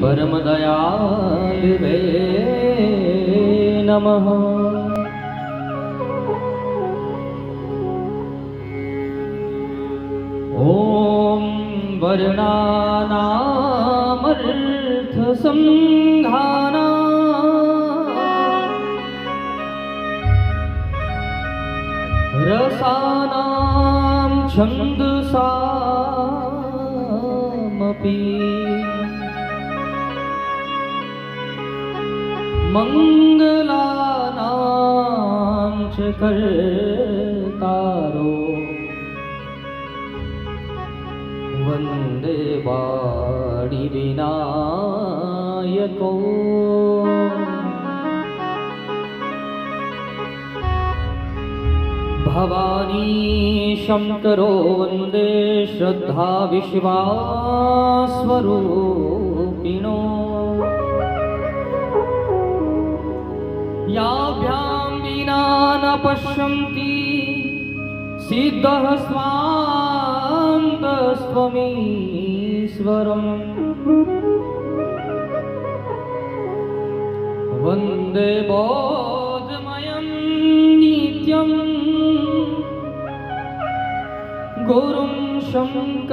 परम दयालवे नमः। ओम वर्णानामर्थ संघाना रसानां छन्दसामपि मंगलानां च कर्तारो वन्दे वाणिविनायको। भवानी शंकरो वन्दे श्रद्धा विश्वास्वरूपिणो। याभ्यां विना न पश्यन्ति सिद्धः स्वान्तस्त्वमीश्वरम्। वन्दे बोधमयं नित्यं गुरुं शङ्कररूपिणम्।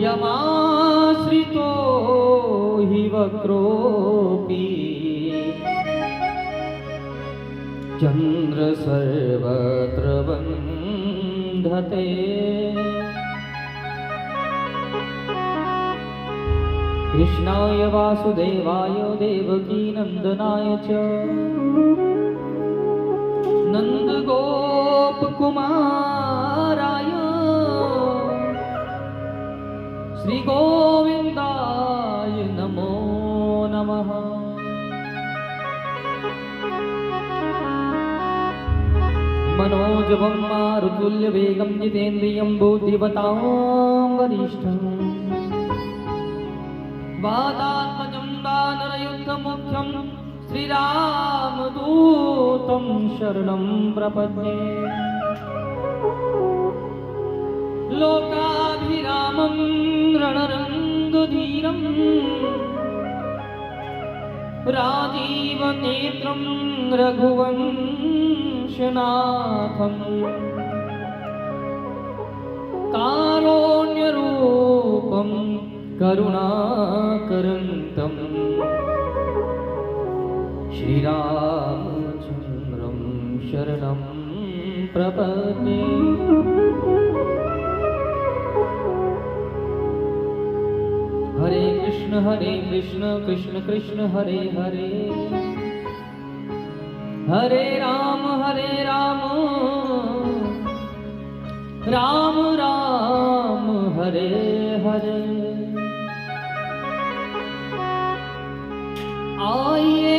यमाश्रितो हि वक्रोऽपि चन्द्र सर्वत्र वन्दते। कृष्णाय वासुदेवाय देवकी नन्दनाय च नन्दगोपकुमाराय श्री गोविंदाय नमो नमः। मनोजवं मारुतुल्यवेगं जितेन्द्रियं बुद्धिमतां वरिष्ठम्। वातात्मजं वानरयुद्धमुख्यं श्रीरामदूतं शरणं प्रपद्ये। लोकाभिरामं रणरङ्गधीरं राजीवनेत्रं रघुवंशनाथं। कारुण्यरूपं करुणाकरन्तं श्रीरामचन्द्रं शरणं प्रपद्ये। हरे कृष्ण कृष्ण कृष्ण हरे हरे। हरे राम राम राम हरे हरे। आइए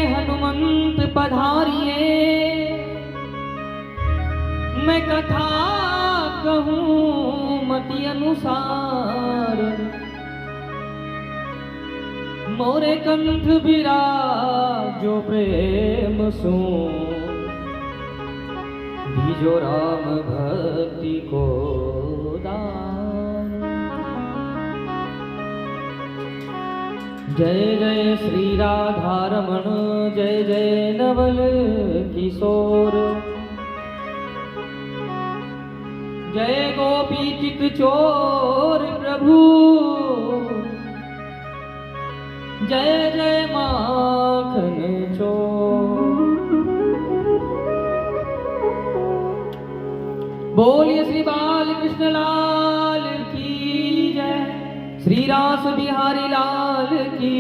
हनुमंत पधारिए, मैं कथा कहूँ मति अनुसार। मोरे कंठ विराजो प्रेम सो, दीजो राम भक्ति को दान। जय जय श्री राधा रमण, जय जय नवल किशोर। जय गोपी चित चोर प्रभु, जय जय माखन चोर। बोलिए श्री बाल कृष्ण लाल की जय, श्री रास बिहारी लाल की,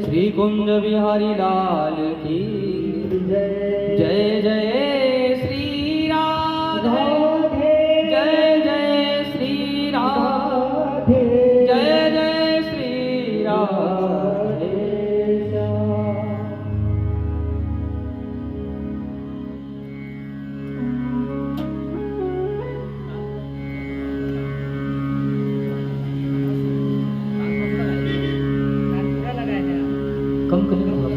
श्री कुंज बिहारी लाल की जय। जय जय श्री राधे, जय जय श्री राधे, जय जय श्री राधे। कम करेंगे थोड़ा सा।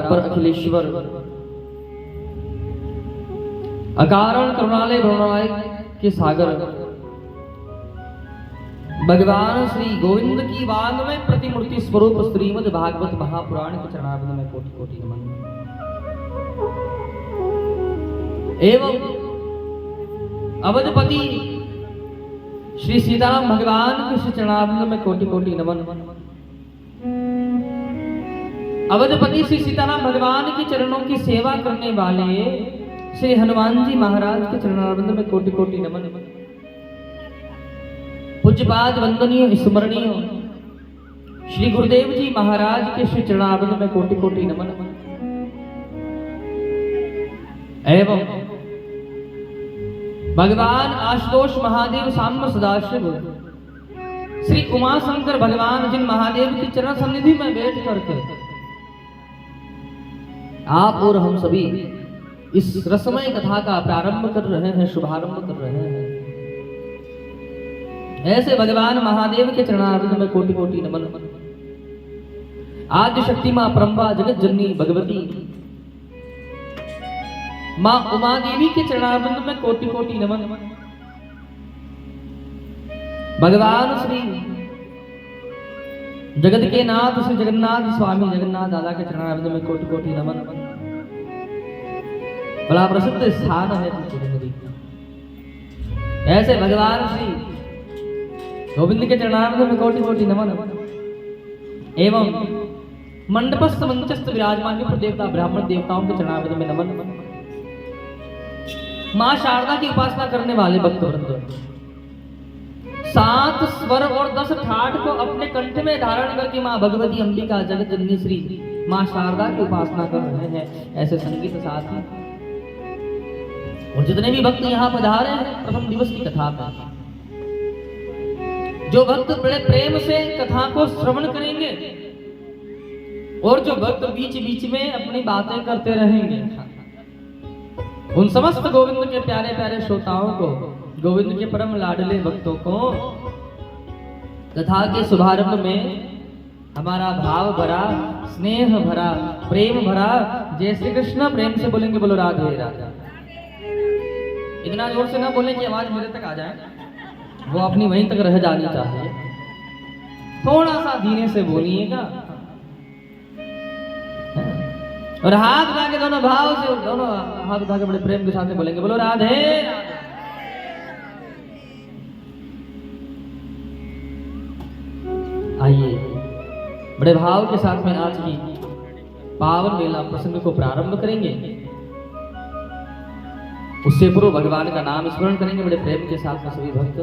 परात्पर अखिलेश्वर अकारण करुणालय करुणालय के सागर भगवान श्री गोविंद की वाङ्मय प्रतिमूर्ति स्वरूप श्रीमद् भागवत महापुराण के चरणारविंद में कोटि कोटि नमन। एवं अवधपति श्री सीताराम भगवान के श्री चरणारविंद में कोटि कोटि नमन। अवधपति श्री सीताराम भगवान के चरणों की सेवा करने वाले श्री हनुमान जी महाराज के चरणारविंद में कोटि कोटि नमन। पूज्यपाद वंदनीय स्मरणीय श्री गुरुदेव जी महाराज के श्री चरणारविंद में कोटि कोटि नमन। एवं भगवान आशुतोष महादेव साम्ब सदाशिव श्री उमा शंकर भगवान जिन महादेव की चरण सन्निधि में बैठ करके आप और हम सभी इस रसमय कथा का प्रारंभ कर रहे हैं, शुभारंभ कर रहे हैं। ऐसे भगवान महादेव के चरणारविंद में कोटि कोटि नमन। आद्य शक्ति मां परम्बा जगत जननी भगवती मां उमा देवी के चरणारविंद में कोटि कोटि नमन। भगवान श्री जगत के नाथ श्री जगन्नाथ स्वामी जगन्नाथ दादा के चरणारविंद में कोटि कोटि नमन। बड़ा प्रसिद्ध स्थान है नदी। ऐसे भगवान श्री गोविंद के चरणारविंद में कोटि कोटि नमन। एवं मंडपस्थ मंचस्थ विराजमान विप्र देवता ब्राह्मण देवताओं के चरणारविंद में नमन। मां शारदा की उपासना करने वाले भक्तवृंद 7 स्वर और 10 ठाठ को अपने कंठ में धारण करके मां भगवती अंबिका जगत जननी श्री मां शारदा की उपासना कर रहे हैं ऐसे संगीत साथी और जितने भी भक्त यहाँ पधारे हैं प्रथम दिवस की कथा पर। जो भक्त बड़े प्रेम से कथा को श्रवण करेंगे और जो भक्त बीच बीच में अपनी बातें करते रहेंगे उन समस्त गोविंद के प्यारे प्यारे श्रोताओं को, गोविंद के परम लाडले भक्तों को कथा के शुभारंभ में हमारा भाव भरा, स्नेह भरा, प्रेम भरा जय श्री कृष्ण प्रेम से बोलेंगे बोलो राधे राधे। इतना जोर से ना बोलें कि आवाज मेरे तक आ जाए, वो अपनी वहीं तक रह जानी चाहिए। थोड़ा सा धीरे से बोलिएगा और हाथ उठा के दोनों भाव से, दोनों हाथ उठा के बड़े प्रेम के साथ बोलेंगे बोलो राधे। आइए बड़े भाव के साथ में आज की पावन मेला प्रसंग को प्रारंभ करेंगे। उससे पूर्व भगवान का नाम स्मरण करेंगे बड़े प्रेम के साथ में सभी भक्त।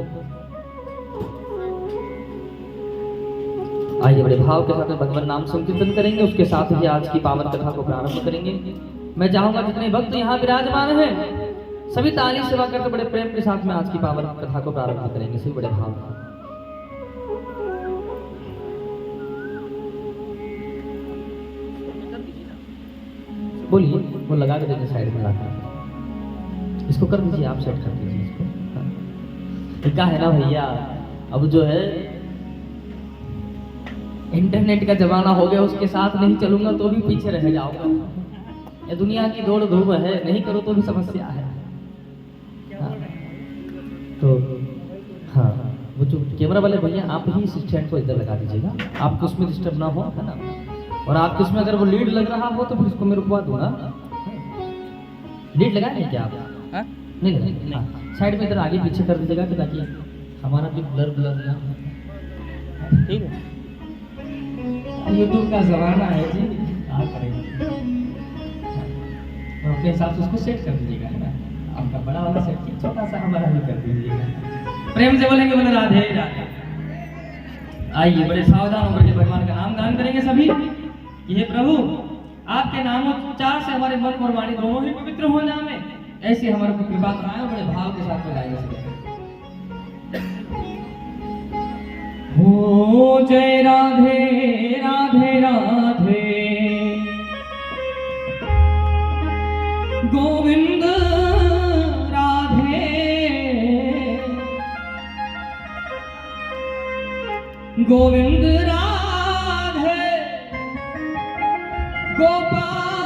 आइए बड़े भाव के साथ में भगवान नाम संकीर्तन करेंगे, उसके साथ ही आज की पावन कथा को प्रारंभ करेंगे। मैं चाहूंगा जितने भक्त यहाँ विराजमान हैं सभी ताली सेवा करके बड़े प्रेम के साथ में आज की पावन कथा को प्रारंभ करेंगे सभी बड़े भाव। बोलिए, वो लगा के देंगे साइड में लाकर, इसको कर दीजिए, आप सेट कर दीजिए इसको। क्या है ना भैया, अब जो है इंटरनेट का जमाना हो गया, उसके साथ नहीं चलूंगा तो भी पीछे रह जाऊंगा। ये दुनिया की दौड़ धूप है, नहीं करो तो भी समस्या है। तो हाँ, वो जो कैमरा वाले भैया आप ही स्टैंड को इधर लगा दीजिएगा, आपको उसमें डिस्टर्ब ना हो, है ना। और आपके उसमें अगर वो लीड लग रहा हो तो फिर उसको मैं रुकवा दूंगा। लीड लगा नहीं क्या आप? नहीं लगा, साइड में इधर आगे पीछे कर दीजिएगा ताकि हमारा भी ब्लर ब्लर ना। ठीक है, यूट्यूब का जमाना है जी, आप करेंगे और अपने हिसाब से उसको सेट कर दीजिएगा, है ना। आपका बड़ा वाला सेट किया, छोटा सा हमारा भी कर दीजिएगा। प्रेम से बोलेंगे बोले राधे राधे। आइए बड़े सावधान होकर के भगवान का नाम गान करेंगे सभी। ये प्रभु आपके नामोच्चार से हमारे मन और वाणी दोनों ही पवित्र हो जाए, ऐसे हमारे को कृपा कराए। बड़े भाव के साथ लगाएंगे। हो जय राधे राधे राधे गोविंद राधे गोविंद राधे गोपाल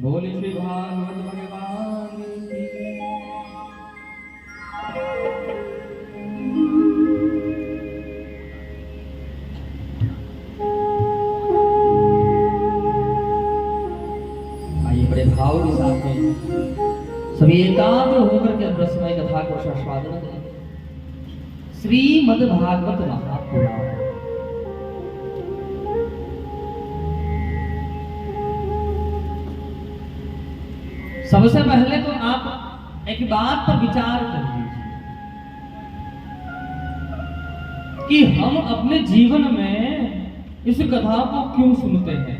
बोले श्री भागवत भगवान की। आइए बड़े भाव के साथ में सभी एकाग्र होकर के रसमय कथा को आस्वादन करें। श्रीमद् भागवत महापुराण। सबसे पहले तो आप एक बात पर विचार कर लीजिए कि हम अपने जीवन में इस कथा को क्यों सुनते हैं।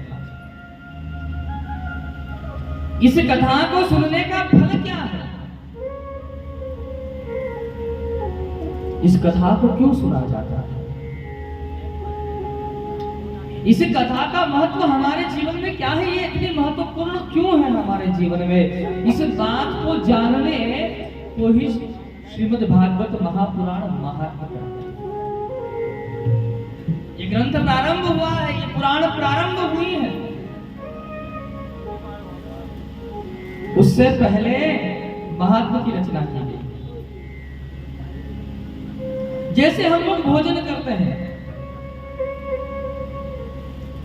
इस कथा को सुनने का फल क्या है? इस कथा को क्यों सुना जाता है? इस कथा का महत्व हमारे जीवन में क्या है? ये इतनी महत्वपूर्ण क्यों है हमारे जीवन में? इस बात को जानने को ही श्रीमद् भागवत महापुराण महात्मा कहते हैं। ये ग्रंथ प्रारंभ हुआ है, ये पुराण प्रारंभ हुई है। उससे पहले महात्मा की रचना की गई। जैसे हम लोग भोजन करते हैं,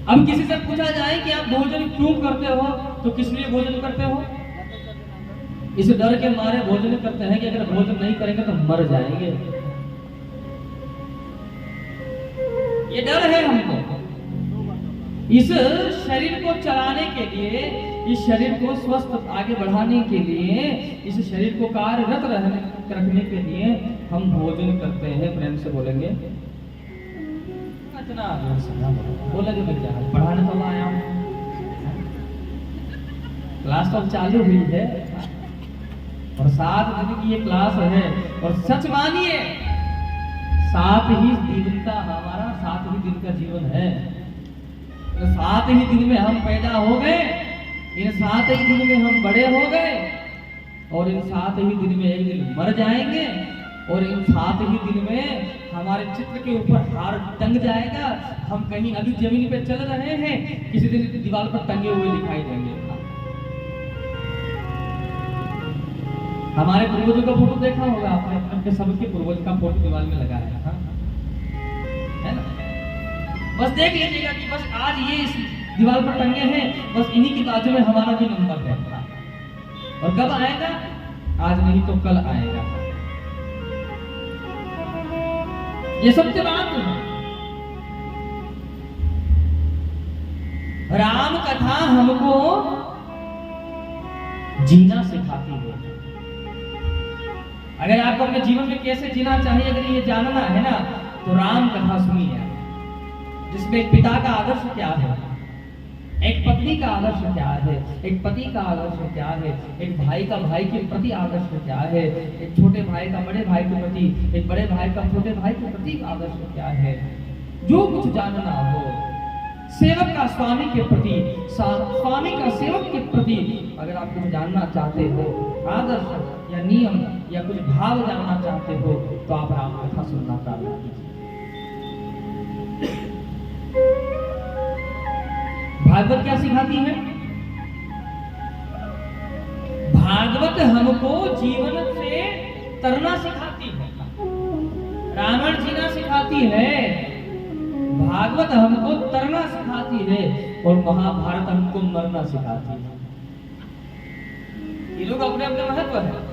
अब किसी से पूछा जाए कि आप भोजन क्यों करते हो, तो किस लिए भोजन करते हो? इस डर के मारे भोजन करते हैं कि अगर भोजन नहीं करेंगे तो मर जाएंगे। ये डर है हमको। इस शरीर को चलाने के लिए, इस शरीर को स्वस्थ आगे बढ़ाने के लिए, इस शरीर को कार्यरत रखने के लिए हम भोजन करते हैं। प्रेम से बोलेंगे, बोलेंगे मैं क्या पढ़ाने तो आया हूँ, क्लास तो चालू हुई है और 7 दिन की ये क्लास है। और सच मानिए 7 ही दिन का हमारा 7 ही दिन का जीवन है। तो 7 ही दिन में हम पैदा हो गए, इन 7 ही दिन में हम बड़े हो गए और इन 7 ही दिन में एक दिन मर जाएंगे और इन 7 ही दिन में हमारे चित्र के ऊपर हार टंग जाएगा। हम कहीं अभी जमीन पे चल रहे हैं, किसी दिन दीवार पर टंगे हुए दिखाई देंगे। हमारे पूर्वजों का फोटो देखा होगा आपने, अपने सबके पूर्वज का फोटो दीवार में लगा है ना? बस देख लीजिएगा कि बस आज ये इस दीवार पर टंगे हैं, बस इन्हीं की बाजू में हमारा भी नंबर है। और कब आएगा? आज नहीं तो कल आएगा। ये सत्य बात है। राम कथा हमको जीना सिखाती है। अगर आपको अपने जीवन में कैसे जीना चाहिए, अगर ये जानना है ना, तो राम कथा सुनिए, जिसमें एक पिता का आदर्श क्या है, एक पत्नी का आदर्श क्या है, एक पति का आदर्श क्या है, एक भाई का भाई के प्रति आदर्श क्या है, एक छोटे भाई का बड़े भाई के प्रति, एक बड़े भाई का छोटे भाई के प्रति आदर्श क्या है। जो कुछ जानना हो, सेवक का स्वामी के प्रति, स्वामी का सेवक के प्रति अगर आप कुछ जानना चाहते हो, आदर्श या नियम या कुछ भाव जानना चाहते हो, तो आप राम कथा सुनना प्रारंभ कीजिए। भागवत क्या सिखाती है? भागवत हमको जीवन से तरना सिखाती है, रावण जीना सिखाती है। भागवत हमको तरना सिखाती है और महाभारत हमको मरना सिखाती है। ये लोग अपने अपने महत्व है।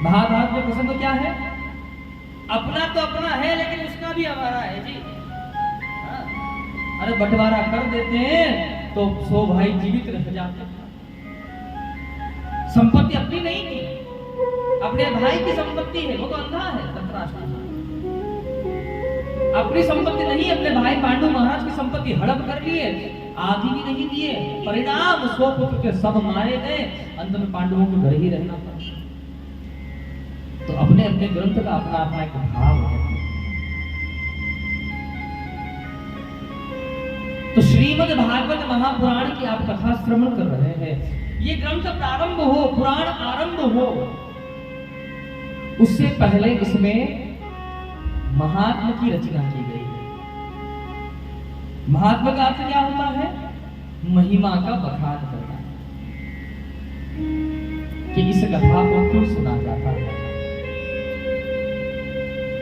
महाभारत में प्रसंग क्या है? अपना तो अपना है, लेकिन उसका भी हमारा है जी। अरे बंटवारा कर देते हैं तो 100 भाई जीवित रह जाते हैं। संपत्ति अपनी नहीं थी, अपने भाई की संपत्ति है, वो तो अंधा है। धृतराष्ट्र अपनी संपत्ति नहीं, अपने भाई पांडु महाराज की संपत्ति हड़प कर लिए, आधी भी नहीं दिए। परिणाम 100 पुत्र के सब मारे गए, अंत में पांडवों को घर ही रहना पड़ा। तो अपने अपने ग्रंथ का अपना अपना एक भाव है। तो श्रीमद् भागवत महापुराण की आप कथा श्रवण कर रहे हैं। ये ग्रंथ प्रारंभ हो, पुराण आरंभ हो, उससे पहले इसमें महात्मा की रचना की गई है। महात्मा का अर्थ क्या होता है? महिमा का बखान करना। कि इस कथा को क्यों सुना जाता है?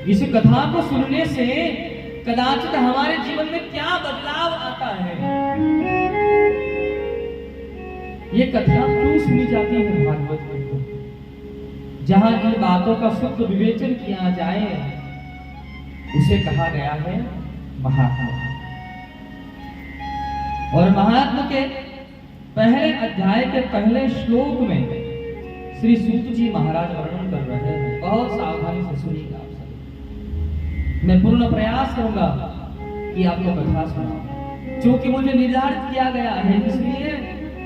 इस कथा को सुनने से कदाचित हमारे जीवन में क्या बदलाव आता है। ये कथा क्यों सुनी जाती है भागवत में? जहां इन बातों का शुद्ध विवेचन किया जाए, उसे कहा गया है महात्मा। और महात्मा के पहले अध्याय के पहले श्लोक में श्री सूत जी महाराज वर्णन कर रहे हैं। बहुत सावधानी से सुनिएगा आप सब। मैं पूर्ण प्रयास करूंगा कि आपको कथा सुनाऊं, क्योंकि मुझे निर्धारित किया गया है, इसलिए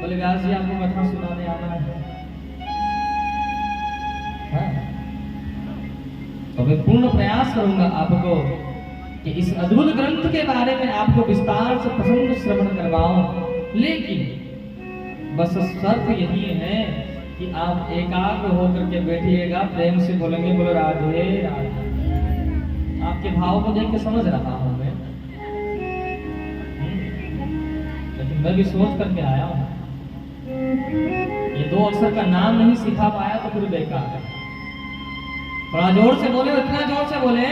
बोले व्यास जी आपको कथा सुनाने आना है। हाँ? तो मैं पूर्ण प्रयास करूंगा आपको कि इस अद्भुत ग्रंथ के बारे में आपको विस्तार से प्रसंग श्रवण करवाऊं, लेकिन बस शर्त यही है कि आप एकाग्र होकर के बैठिएगा, प्रेम से बोलेंगे बोलो राधे राधे। आपके भाव को देख के समझ रहा हूं मैं, लेकिन मैं भी सोच करके आया हूं। ये 2 अक्षर का नाम नहीं सिखा पाया तो फिर बेकार है। थोड़ा जोर से बोले, इतना जोर से बोले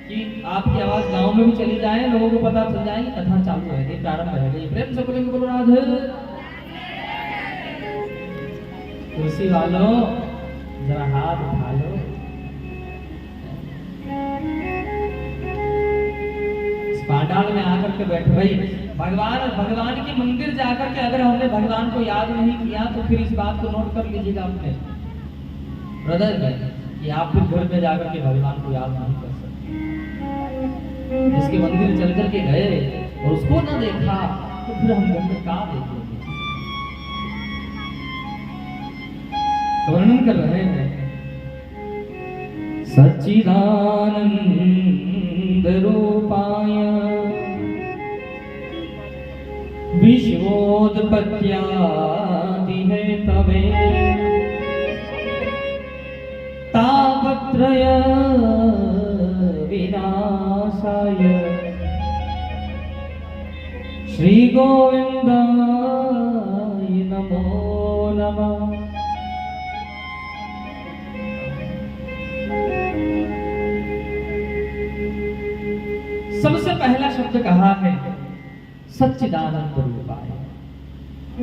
कि आपकी आवाज गांव में भी चली जाए, लोगों को पता चल जाए कथा चालू है, ये प्रारंभ है। प्रेम से बोलेंगे बोलो राधे। कुर्सी वालों जरा हाथ उठा लो। इस पांडाल में आकर के बैठ भाई, भगवान के मंदिर जाकर के अगर हमने भगवान को याद नहीं किया तो फिर इस बात को नोट कर लीजिएगा अपने हृदय में कि आप फिर घर में जाकर के भगवान को याद नहीं कर सकते। जिसके मंदिर चल कर के गए और उसको ना देखा तो फिर हम घर में कहाँ देखेंगे। तो वर्णन कर रहे हैं सच्चिदानंद रूपाय विश्वोत्पत्त्यादि है तवे तापत्रय विनाशाय श्री गोविंदाय नमो नमः। सबसे पहला शब्द कहा है सच्चिदानंद रूपाय।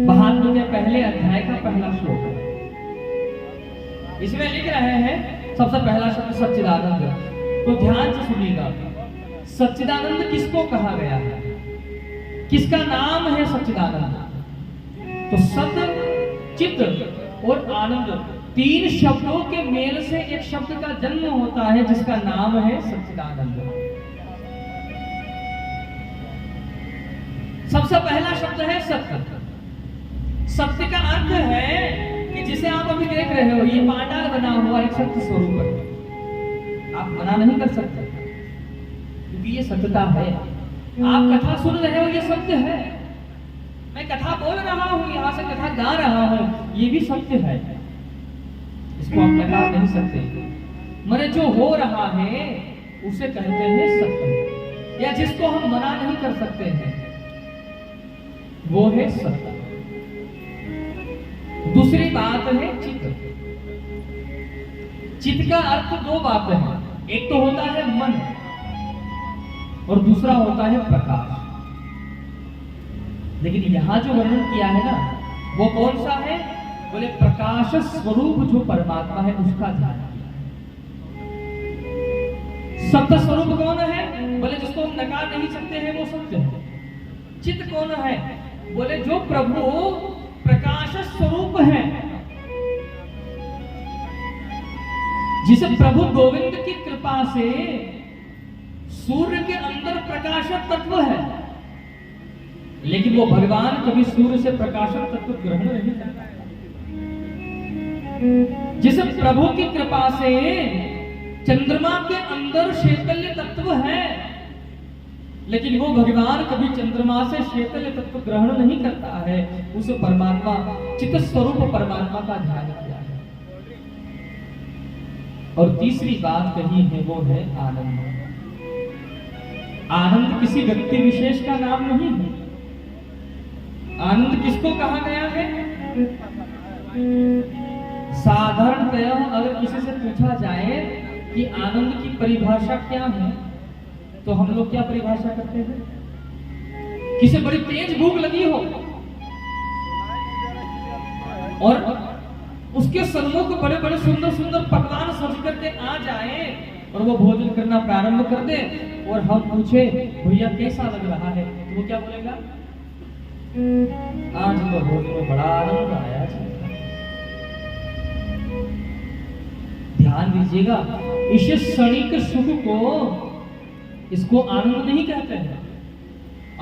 महात्म्य के पहले अध्याय का पहला श्लोक है। इसमें लिख रहे हैं सबसे पहला शब्द सच्चिदानंद। तो ध्यान से सुनिएगा, सच्चिदानंद किसको कहा गया है, किसका नाम है सच्चिदानंद। तो सत, चित और आनंद 3 शब्दों के मेल से एक शब्द का जन्म होता है जिसका नाम है सच्चिदानंद। सबसे पहला शब्द है सत्य। सत्य का अर्थ है कि जिसे आप अभी देख रहे हो, ये पांडाल बना हुआ एक सत्य स्वरूप है। आप मना नहीं कर सकते क्योंकि ये सत्यता है। आप कथा सुन रहे हो, ये सत्य है। मैं कथा बोल रहा हूं, यहां से कथा गा रहा हूं, ये भी सत्य है। इसको आप नकार नहीं सकते। मरे जो हो रहा है उसे कहते हैं सत्य, या जिसको हम मना नहीं कर सकते हैं वो है सत्य। दूसरी बात है चित्त। चित्त का अर्थ 2 बातें हैं, एक तो होता है मन और दूसरा होता है प्रकाश। लेकिन यहां जो वर्णन किया है ना, वो कौन सा है? बोले प्रकाश स्वरूप जो परमात्मा है उसका ध्यान किया। सत्य स्वरूप कौन है? बोले जिसको हम नकार नहीं सकते हैं वो सत्य है। चित्त कौन है? बोले जो प्रभु प्रकाश स्वरूप है, जिसे प्रभु गोविंद की कृपा से सूर्य के अंदर प्रकाशक तत्व है, लेकिन वो भगवान कभी सूर्य से प्रकाशक तत्व ग्रहण नहीं करता। जिसे प्रभु की कृपा से चंद्रमा के अंदर शैतल्य तत्व है, लेकिन वो भगवान कभी चंद्रमा से शैतल्य तत्व ग्रहण नहीं करता है। उस परमात्मा चित्त स्वरूप परमात्मा का ध्यान किया है। और तीसरी बात कही है वो है आनंद। आनंद किसी व्यक्ति विशेष का नाम नहीं है। आनंद किसको कहा गया है? साधारणतया अगर किसी से पूछा जाए कि आनंद की परिभाषा क्या है, तो हम लोग क्या परिभाषा करते हैं? किसे बड़ी तेज भूख लगी हो और उसके सम्मुख बड़े बड़े सुंदर सुंदर पकवान सज करके आ जाए और वो भोजन करना प्रारंभ कर दे, और हम पूछे भैया कैसा लग रहा है, तो वो क्या बोलेगा? आज तो भोजन में बड़ा आनंद आया। ध्यान दीजिएगा, इस क्षणिक सुख को इसको आनंद नहीं कहते हैं।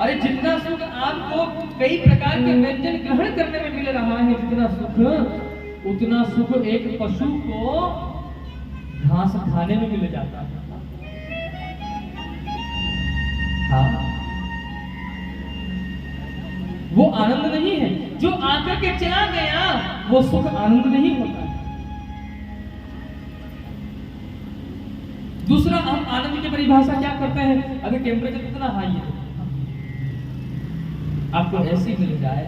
अरे जितना सुख आपको कई प्रकार के व्यंजन ग्रहण करने में मिल रहा है, जितना सुख, उतना सुख एक पशु को घास खाने में मिल जाता है। हाँ, वो आनंद नहीं है। जो आकर के चला गया वो सुख आनंद नहीं होता। दूसरा, हम आनंद की परिभाषा क्या करते हैं? अगर टेम्परेचर कितना हाई है, आपको ऐसी मिल जाए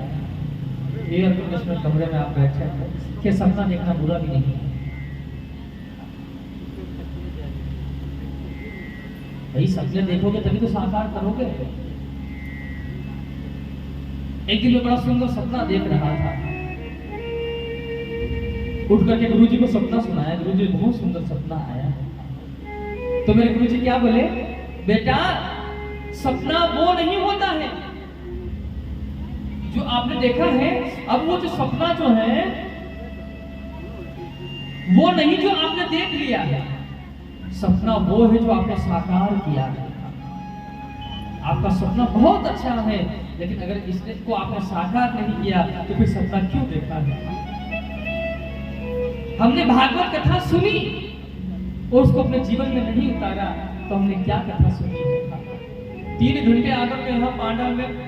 एयर कंडीशनर कमरे में आप बैठे कि सपना देखना बुरा भी नहीं है। भाई सपने देखोगे तभी तो साकार करोगे। एक दिन मैं बड़ा सुंदर सपना देख रहा था, उठ करके गुरुजी को सपना सुनाया। गुरुजी बहुत सुंदर सपना आया। तो मेरे गुरुजी क्या बोले, बेटा सपना वो नहीं होता है जो आपने देखा है। अब वो जो सपना जो है वो नहीं जो आपने देख लिया है, सपना वो है जो आपने साकार किया है। आपका सपना बहुत अच्छा है, लेकिन अगर इसको आपने साकार नहीं किया तो फिर सपना क्यों देखा है? हमने भागवत कथा सुनी और उसको अपने जीवन में नहीं उतारा तो हमने क्या कथा सुनी है? 3 घंटे आकर के यहाँ पांडाल में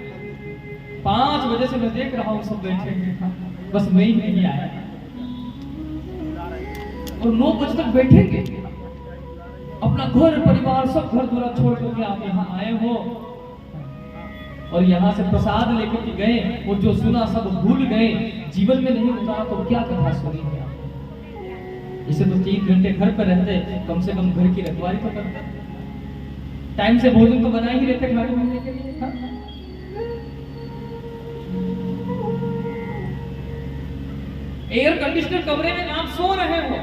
5 बजे से मैं देख रहा हूँ सब बैठे हैं, बस मैं ही नहीं आया। और 9 बजे तक बैठेंगे, अपना घर परिवार सब घर दूरा छोड़ करके आप यहाँ आए हो और यहाँ से प्रसाद लेकर के गए और जो सुना सब भूल गए, जीवन में नहीं उतारा तो क्या कथा सुनी है? इसे तो 3 घंटे घर पर रहते, कम से कम घर की रखवाली तो करते, टाइम से भोजन तो बना ही रहते घर में के लिए। हाँ? एयर कंडीशनर कमरे में आप सो रहे हो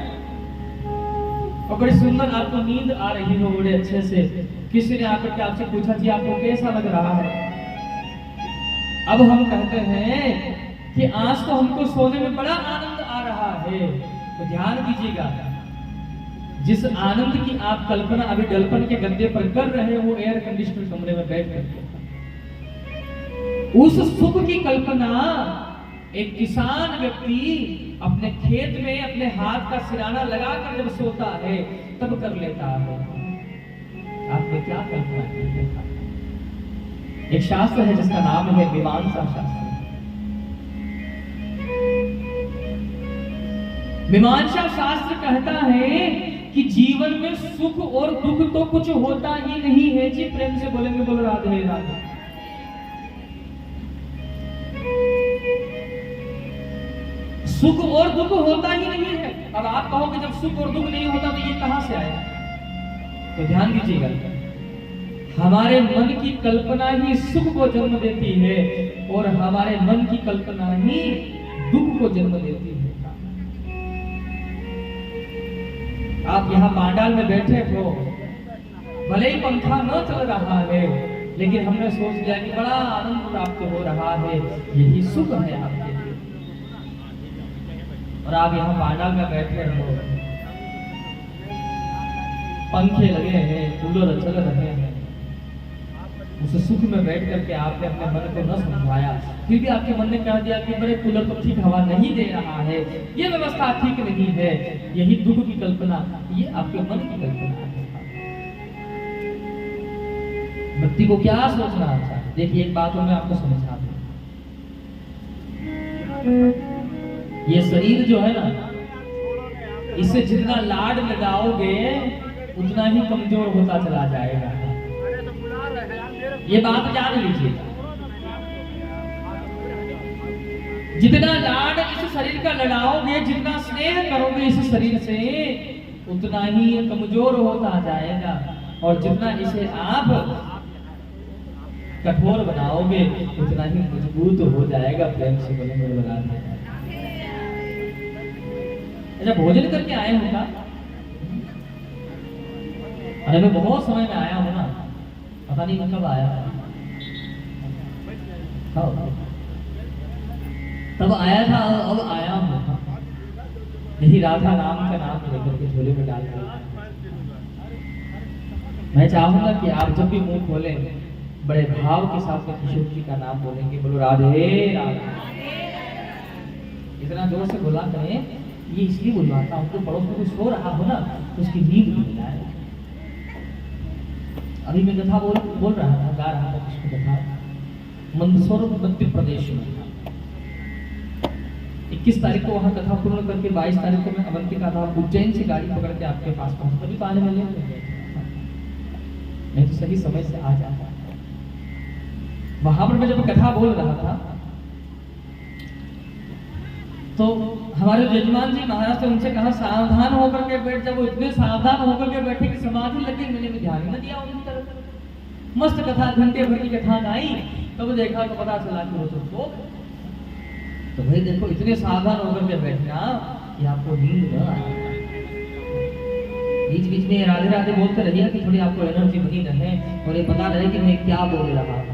और बड़ी सुंदर आपको नींद आ रही हो बड़े अच्छे से, किसी ने आकर के आपसे पूछा कि आपको कैसा लग रहा है? अब हम कहते हैं कि आज तो हमको सोने में बड़ा आनंद आ रहा है। तो ध्यान दीजिएगा, जिस आनंद की आप कल्पना अभी डलपन के गद्दे पर कर रहे हो एयर कंडीशनर कमरे में बैठ करके, उस सुख की कल्पना एक किसान व्यक्ति अपने खेत में अपने हाथ का सिराना लगाकर जब सोता है तब कर लेता है। आपने क्या कल्पना की है? एक शास्त्र है जिसका नाम है मीमांसा शास्त्र। मीमांसा शास्त्र कहता है कि जीवन में सुख और दुख तो कुछ होता ही नहीं है। जी प्रेम से बोलेंगे, बोल राधे राधे। सुख और दुख होता ही नहीं है। अब आप कहोगे जब सुख और दुख नहीं होता तो ये कहां से आया? तो ध्यान दीजिएगा, हमारे मन की कल्पना ही सुख को जन्म देती है और हमारे मन की कल्पना ही दुख को जन्म देती है। आप यहाँ पांडाल में बैठे हो, भले ही पंखा न चल रहा है, लेकिन हमने सोच लिया कि बड़ा आनंद प्राप्त हो रहा है, यही सुख है आपके लिए। और आप यहाँ पांडाल में बैठे हो, पंखे लगे हैं, कूलर चल रहे हैं, उस सुख में बैठ करके आपने अपने मन को न समझाया, फिर भी आपके मन ने कह दिया कि मेरे कूलर तो ठीक हवा नहीं दे रहा है, ये व्यवस्था ठीक नहीं है, यही दुख की कल्पना, ये आपके मन की कल्पना है। व्यक्ति को क्या सोचना अच्छा? देखिए एक बात मैं आपको समझा दूं, ये शरीर जो है ना, इससे जितना लाड लगाओगे उतना ही कमजोर होता चला जाएगा। ये बात जान लीजिए, जितना लाड इस शरीर का लड़ाओगे, जितना स्नेह करोगे इस शरीर से, उतना ही कमजोर होता जाएगा। और जितना इसे आप कठोर बनाओगे उतना ही मजबूत हो जाएगा। प्रेम से बोलेंगे लगा देगा। अच्छा, भोजन करके आए हो क्या? अरे मैं बहुत समय में आया हूँ ना, पता नहीं मैं कब आया, तब आया था, अब आया हूँ। यही राधा नाम का नाम लेकर के झोले में डाल कर मैं चाहूंगा कि आप जब भी मुंह खोलें बड़े भाव के साथ में किशोर जी का नाम बोलेंगे, बोलो राधे राधे। इतना जोर से बोला करें, ये इसलिए बुलवाता हूँ तो पड़ोस में कुछ सो रहा हो ना तो उसकी नींद नहीं आए। अभी मैं कथा बोल रहा था, गा रहा था कृष्ण कथा मंदसौर मध्य प्रदेश में। 21 तारीख को वहां कथा पूर्ण करके 22 तारीख को मैं अवंतिका था, उज्जैन से गाड़ी पकड़ के आपके पास पहुंच, कभी तो आने वाले नहीं तो सही समय से आ जाता। वहां पर मैं जब कथा बोल रहा था तो हमारे यजमान जी महाराज से उनसे कहा सावधान होकर के बैठ। जब वो इतने सावधान होकर के बैठे कि समाधि लगी, मैंने भी ध्यान न दिया उनकी तरफ। मस्त कथा, घंटे भर की कथा गाई, तब देखा तो पता चला कि वो तो सो गए। तो भाई देखो, इतने सावधान होकर के बैठना कि आपको नींद न आए। बीच बीच में राधे राधे बोलते रहिए कि थोड़ी आपको एनर्जी बनी रहे और ये पता रहे कि मैं क्या बोल रहा था।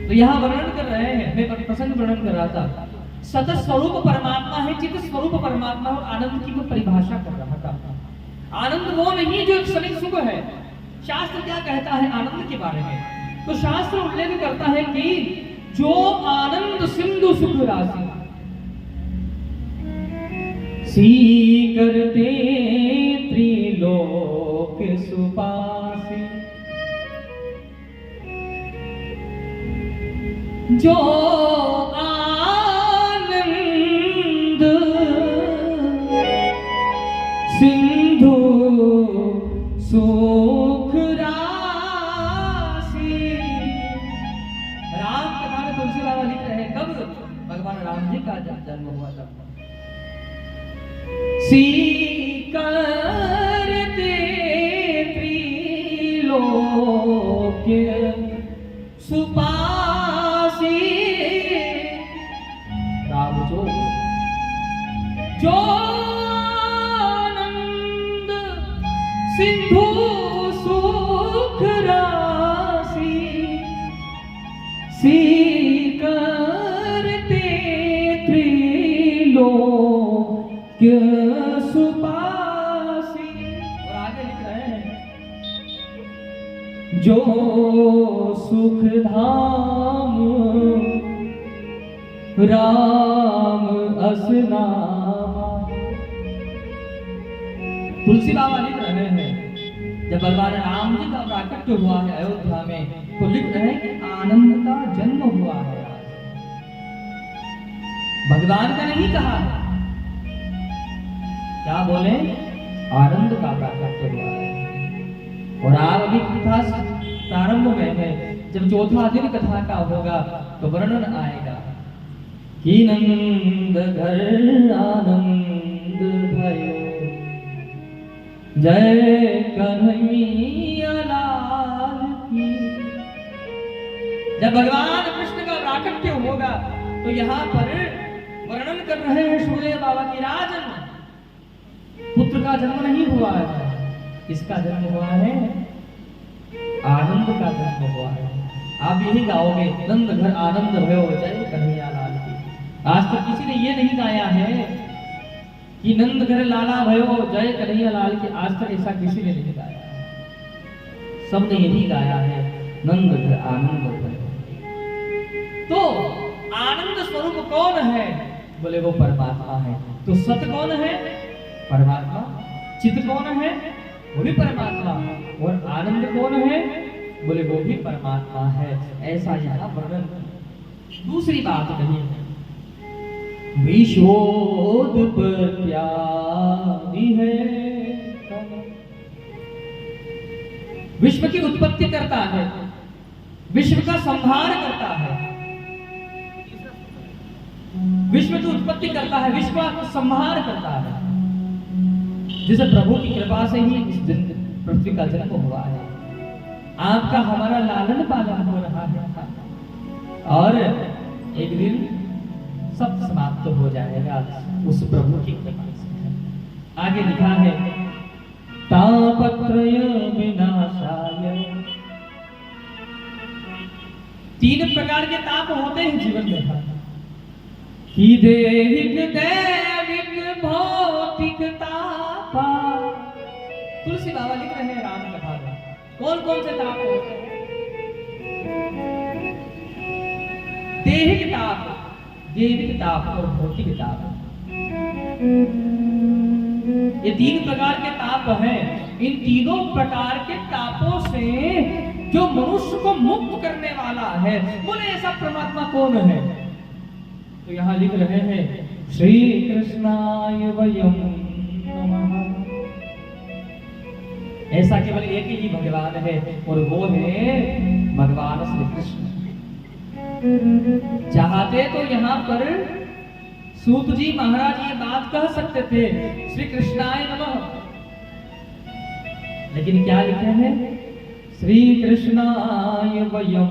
तो यहाँ वर्णन कर रहे हैं, मैं प्रसंग वर्णन कर रहा था। सत स्वरूप परमात्मा है, चित स्वरूप परमात्मा और आनंद की वो परिभाषा कर रहा था। आनंद वो नहीं जो क्षणिक सुख है। शास्त्र क्या कहता है आनंद के बारे में? तो शास्त्र उल्लेख करता है कि जो आनंद सिंधु सुख राशि सी करते त्रिलोक सुपासी, जो आनंद सिंधु सुख राशि। राम कथा में तुलसी बाबा लिख रहे हैं, कब भगवान राम जी का जन्म हुआ था। सी करते त्रिलोक सुपासी, राम जो आनंद सिंधु सुख राशि, सी करते त्रिलोक सुपासी। और आगे लिख रहे हैं, जो सुख धाम राम असनामा। तुलसी बाबा लिख रहे हैं, जब भगवान राम जी का प्राकट्य हुआ है अयोध्या में, तो लिख रहे हैं कि आनंद का जन्म हुआ है। भगवान का नहीं कहा, क्या बोले? आनंद का प्राकट्य हुआ है। और आप अभी कथा प्रारंभ में है, जब चौथा दिन कथा का होगा तो वर्णन आएगा कि नंद घर आनंद भयो, जय कन्हैया लाल की। जब भगवान कृष्ण का प्राकट्य होगा तो यहाँ पर वर्णन कर रहे हैं सुखदेव बाबा की, राजन पुत्र का जन्म नहीं हुआ है, किसका जन्म हुआ है? आनंद का जन्म हुआ है। आप यही गाओगे, नंद घर आनंद भयो, जय कन्हैया लाल की। आज तक किसी ने ये नहीं गाया है कि नंद घर लाला भयो, जय कन्हैया लाल की। आज तक ऐसा किसी ने नहीं गाया, सबने यही गाया है, नंद घर आनंद भयो। तो आनंद स्वरूप कौन है? बोले वो परमात्मा है। तो सत कौन है? परमात्मा। चित कौन है? वो भी परमात्मा। और आनंद कौन है? बोले वो भी परमात्मा है। ऐसा यहाँ वर्णन। दूसरी बात कही, विश्वोत्पत्त्यादि है, विश्व की उत्पत्ति करता है, विश्व का संहार करता है, विश्व की उत्पत्ति करता है, विश्व का संहार करता है। जिसे प्रभु की कृपा से ही इस दिन पृथ्वी का जन्म हुआ है। आपका हमारा लालन पालन हो रहा है और एक दिन सब समाप्त हो जाएगा उस प्रभु की कृपा से। आगे लिखा है, तापत्रय विनाशाय। 3 प्रकार के ताप होते हैं जीवन में, कि देहिक दैविक भौतिक तापा। तुलसी बाबा लिख रहे हैं राम कथा में, कौन कौन से ताप होते हैं? देहिक ताप, देविक ताप और भौतिक ताप, ये 3 प्रकार के ताप हैं। इन तीनों प्रकार के तापों से जो मनुष्य को मुक्त करने वाला है, बोले ऐसा परमात्मा कौन है? तो यहाँ लिख रहे हैं श्री कृष्णाय वयम नमः। ऐसा केवल एक ही भगवान है और वो है भगवान श्री कृष्ण। चाहते तो यहाँ पर सूत जी महाराज ये बात कह सकते थे श्री कृष्णाय नमः, लेकिन क्या लिखे हैं? श्री कृष्णाय वयम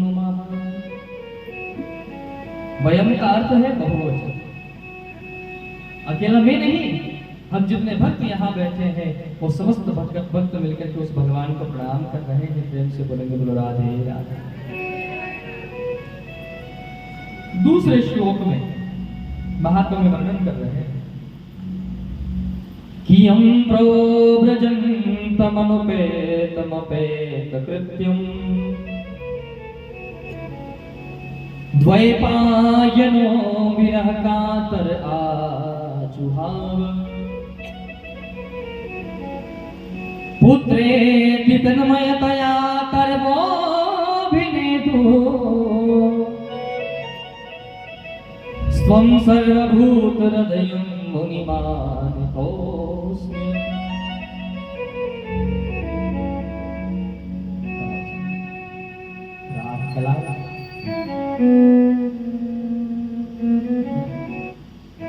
नमः। वयम का अर्थ है बहुवचन, अकेला में नहीं। हम जितने भक्त यहाँ बैठे हैं वो समस्त भक्त मिलकर के उस भगवान को प्रणाम कर रहे हैं। प्रेम से बोलेंगे बोलो राधे राधे। दूसरे श्लोक में महात्मा में वर्णन कर रहे हैं कि हम प्रोव्रजन्तमनुपेतमपेत कृत्यम द्वैपायनो विरह कातर आजुहाव पुत्रेति तन्मयतया कर्मोऽभिनेतु स्वं सर्वभूतहृदयं मुनिमानतोऽस्मि।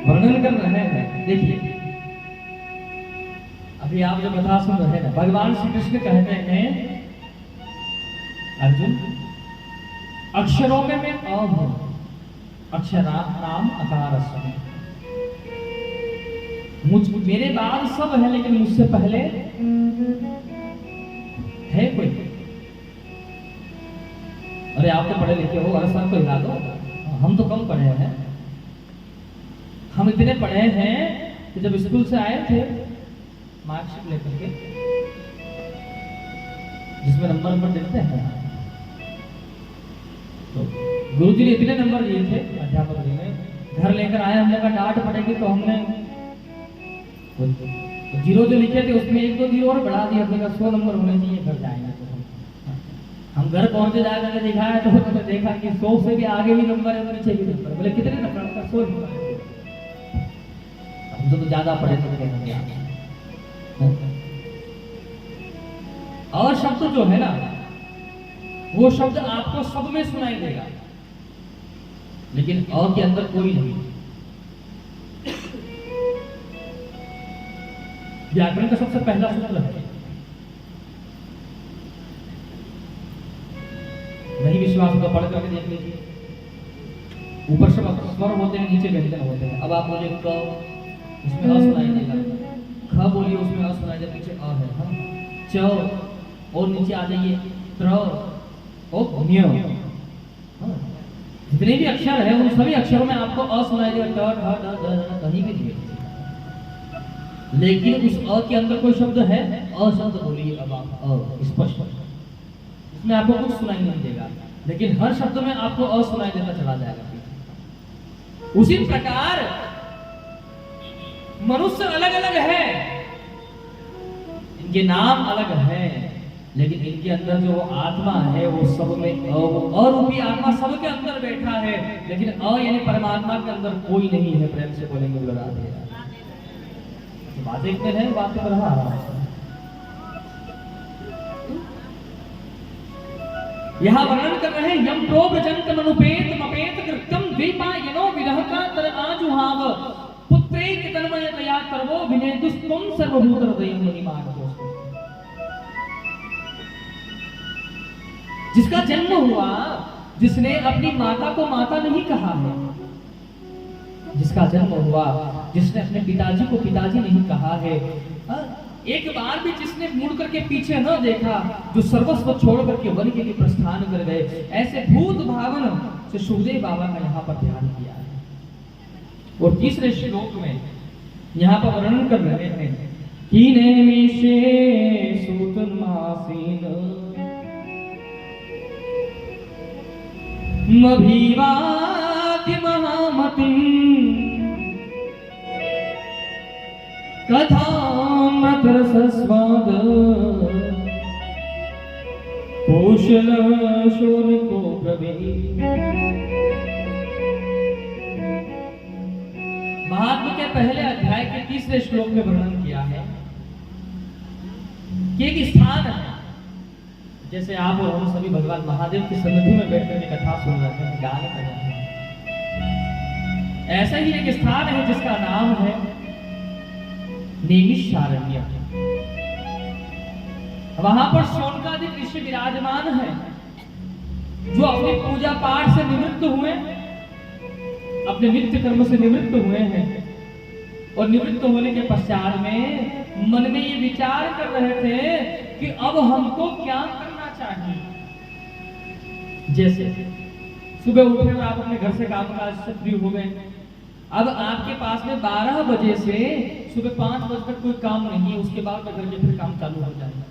वर्णन कर रहे हैं। देखिए अभी आप जो कथा सुन रहे हैं, भगवान श्री कृष्ण कहते हैं अर्जुन अक्षरों में मैं अ हूं, अक्षरा नाम अकारस्मि। मेरे बाद सब है लेकिन मुझसे पहले है कोई? अरे आप तो पढ़े लिखे हो, अरे सर को हिला दो। हम तो कम पढ़े हैं। हम इतने पढ़े हैं कि जब स्कूल से आए थे मार्कशीट लेकर के, जिसमें नंबर देते हैं, तो गुरुजी ने इतने नंबर दिए थे, अध्यापक जी ने। घर लेकर आए, हमने कहा डांट पड़ेगी, तो हमने जीरो जो लिखे थे उसमें 1-2 जीरो और बढ़ा दिया। अपने का 100 नंबर होने चाहिए, घर जाएंगे तो हम घर पहुंचे, जाकर दिखाया तो हमने देखा कि 100 से भी आगे भी नंबर है, पीछे भी नंबर। बोले कितने नंबर? 100 नंबर। हम तो ज्यादा पढ़े थे। और शब्द जो है ना, वो शब्द आपको सब में सुनाई देगा, लेकिन और के अंदर कोई नहीं। व्याकरण का सबसे पहला सूत्र है, नहीं विश्वास होगा पढ़ करके देख लीजिए। ऊपर से स्वर होते हैं, नीचे व्यंजन होते हैं। अब आप बोलिए क, उसमें अ सुनाई देगा। ख बोलिए, उसमें अ सुनाई देगा, पीछे अ है। च और नीचे आ जाइए त्र और न्य। जितने भी अक्षर है उन सभी अक्षरों में आपको अ सुनाई देगा। ट ठ ड द कहीं भी नहीं। लेकिन उस अ के अंदर कोई शब्द है? अ शब्द बोलिए अब आप, अ स्पष्ट, इसमें आपको कुछ सुनाई नहीं देगा, लेकिन हर शब्द में आपको अ सुनाई देता चला जाएगा। उसी प्रकार मनुष्य अलग अलग है, इनके नाम अलग है, लेकिन इनके अंदर जो आत्मा है वो सब में अरूपी आत्मा सबके अंदर बैठा है, लेकिन अ यानी परमात्मा के अंदर कोई नहीं है। प्रेम से बोलेंगे बोलो राधे राधे। बातें इतने हैं, बातें कर रहा है। यहाँ वर्णन कर रहे हैं यम प्रोव्रजन्त मनुपेत मपेत कृत्यम द्वैपायनो विरह कातर आजुहाव पुत्रेति तन्मयतया कर्मो विनेतुस्त्वं सर्वभूतहृदयं मुनिमानतोऽस्मि। जिसका जन्म हुआ, जिसने अपनी माता को माता नहीं कहा है, जिसका जन्म हुआ, जिसने अपने पिताजी को पिताजी नहीं कहा है, एक बार भी जिसने मुड़ करके पीछे न देखा, जो सर्वस्व छोड़ करके वन के लिए प्रस्थान कर गए, ऐसे भूत भावन से सुखदेव बाबा का यहाँ पर ध्यान किया है। और तीसरे श्लोक में यहाँ पर वर्णन कर रहे हैं कि नैमिषे सूतमासीन मभीवाति महामतिं कथामृतरसस्वाद पोषण शोनको प्रवीण। महात्मा के पहले अध्याय के 30वें श्लोक में वर्णन किया है कि एक स्थान है, जैसे आप और हम सभी भगवान महादेव की सन्निधि में बैठकर के कथा सुन रहे हैं, गान कर रहे हैं, ऐसा ही एक स्थान है जिसका नाम है नैमिषारण्य। वहां पर शौनकादिक ऋषि विराजमान है जो अपनी पूजा पाठ से निवृत्त हुए, अपने नित्य कर्म से निवृत्त हुए हैं और निवृत्त होने के पश्चात में मन में ये विचार कर रहे थे कि अब हमको क्या करना चाहिए। जैसे सुबह उठे और आप अपने घर से काम काज से फ्री हो गए, अब आपके पास में 12 बजे से सुबह 5 बजे तक कोई काम नहीं है, उसके बाद घर के फिर काम चालू हो जाएगा।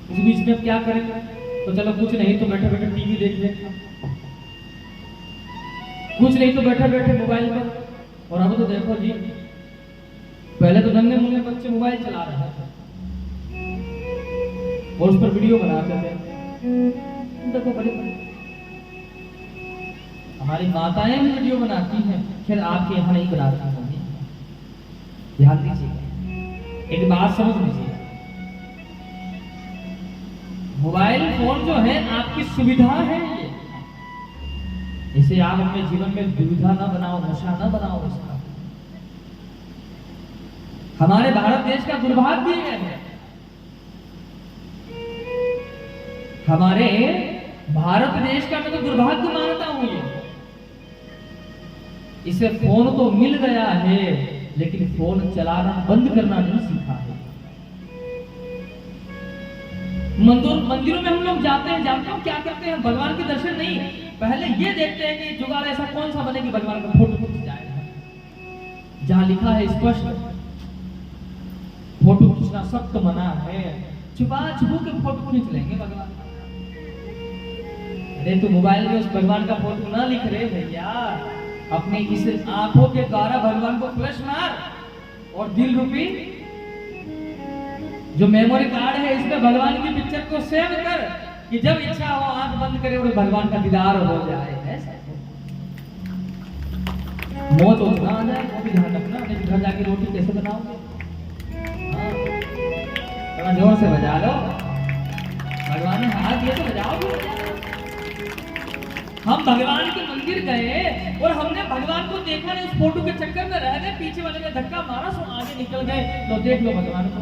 इस बीच में क्या करें? तो चलो कुछ नहीं तो बैठे बैठे टीवी देख लेते, कुछ नहीं तो बैठे बैठे मोबाइल पर। और अब तो देखो जी, पहले तो नन्हे मुन्ने बच्चे मोबाइल चला रहे थे और उस पर वीडियो बनाते थे। देखो बड़े हमारी माताएं भी वीडियो बनाती हैं, फिर आपके यहाँ नहीं बनाती होंगी। ध्यान दीजिएगा, एक बात समझ लीजिए, मोबाइल फोन जो है आपकी सुविधा है, ये इसे आप अपने जीवन में दुविधा ना बनाओ, नशा ना बनाओ इसका। हमारे भारत देश का दुर्भाग्य है, हमारे भारत देश का मैं तो दुर्भाग्य मानता हूं ये। इसे फोन तो मिल गया है लेकिन फोन चलाना बंद करना नहीं सीखा है। मंदिरों में हम लोग जाते हैं, जानते हो क्या करते हैं? भगवान के दर्शन नहीं, पहले ये देखते हैं कि जुगाड़ ऐसा कौन सा बने कि भगवान का फोटो खींच जाए। जहां लिखा है स्पष्ट फोटो खींचना सख्त मना है, छुपा छुपू के फोटो खींच लेंगे भगवान। अरे तू मोबाइल में उस भगवान का फोटो ना लिख रहे भैया, अपने इस आंखों के द्वारा भगवान को फ्लैश मार और दिल रूपी जो मेमोरी कार्ड है इसमें भगवान की पिक्चर को सेव कर कि जब इच्छा हो आंख बंद करे और भगवान का दीदार हो जाए। मौत हो ना आ जाए वो भी ध्यान रखना, नहीं घर जाके रोटी कैसे बनाओगे? थोड़ा जोर से बजा लो, भगवान ने हाथ दिए तो बजाओगे। हम भगवान के मंदिर गए और हमने भगवान को देखा नहीं, उस फोटो के चक्कर में रह गए, पीछे वाले ने धक्का मारा सो आगे निकल गए। तो देख लो भगवान को,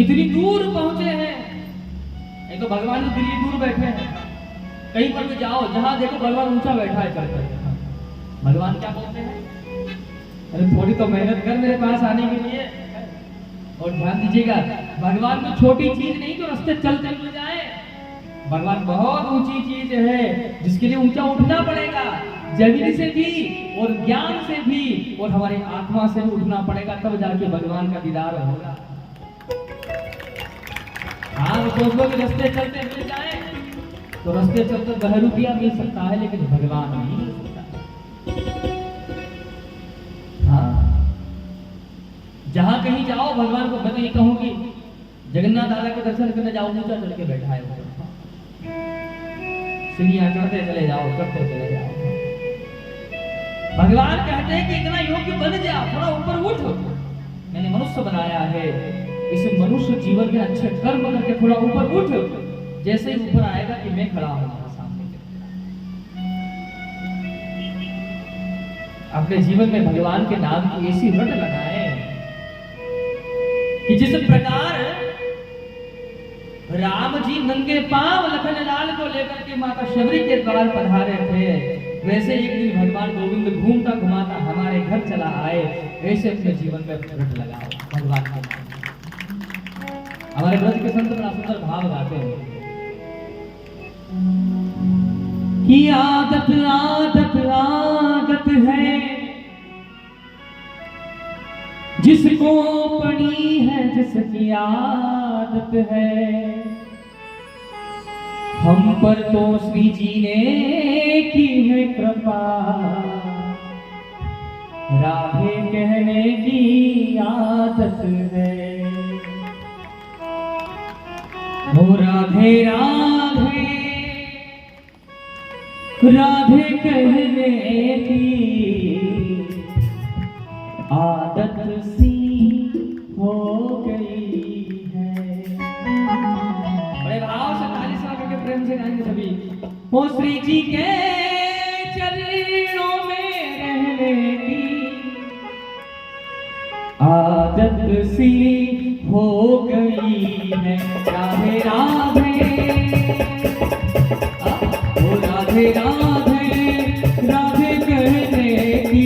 इतनी दूर पहुंचे हैं। एक तो भगवान तो दिल्ली दूर बैठे हैं, कहीं पर भी जाओ जहां देखो भगवान ऊंचा बैठा है चढ़कर। भगवान क्या बोलते हैं? अरे थोड़ी तो मेहनत कर मेरे पास आने के लिए। और ध्यान दीजिएगा, भगवान को छोटी चीज नहीं तो रास्ते चल चल मिल जाए। भगवान बहुत ऊंची चीज है जिसके लिए ऊंचा उठना पड़ेगा, जमीन से भी और ज्ञान से भी और हमारी आत्मा से भी उठना पड़ेगा, तब जाके भगवान का दीदार होगा। आप सोचो कि रास्ते चलते मिल जाए तो रास्ते चलते 10 रुपया मिल सकता है लेकिन भगवान नहीं मिल सकता। हाँ, जहां कहीं जाओ भगवान को, मैं तो ये कहूंगी जगन्नाथ दादा के दर्शन करने जाओ, ऊंचा चढ़ के बैठा है, सीढ़ियां चढ़ते चले जाओ, चढ़ते चले जाओ। भगवान कहते हैं कि इतना योग्य बन जा, थोड़ा ऊपर उठ। मैंने मनुष्य बनाया है, इस मनुष्य जीवन में अच्छे कर्म करके थोड़ा ऊपर उठ। जैसे ही ऊपर आएगा कि मैं खड़ा हूं सामने। अपने जीवन में भगवान के नाम की ऐसी रट लगाए कि जिस प्रकार राम जी नंगे पांव लखन लाल को लेकर के माता शबरी के द्वार पधारे थे, वैसे एक दिन भगवान गोविंद घूमता घुमाता हमारे घर चला आए। ऐसे अपने जीवन में रट लगाओ भगवान के। हमारे ब्रज के संत बड़ा सुंदर भाव गाते हैं कि आदत आदत आदत है जिसको पड़ी है जिसकी आदत है, हम पर तो श्री जी ने की है कृपा, राधे कहने की आदत है। ओ राधे राधे राधे कहने की आदत सी हो गई है। बड़े भाव से ताली से आकर के प्रेम से गाएंगे सभी। ओ श्री जी के चरणों में रहने की आदत सी हो गई है। राधे राधे ओ राधे राधे राधे कहने की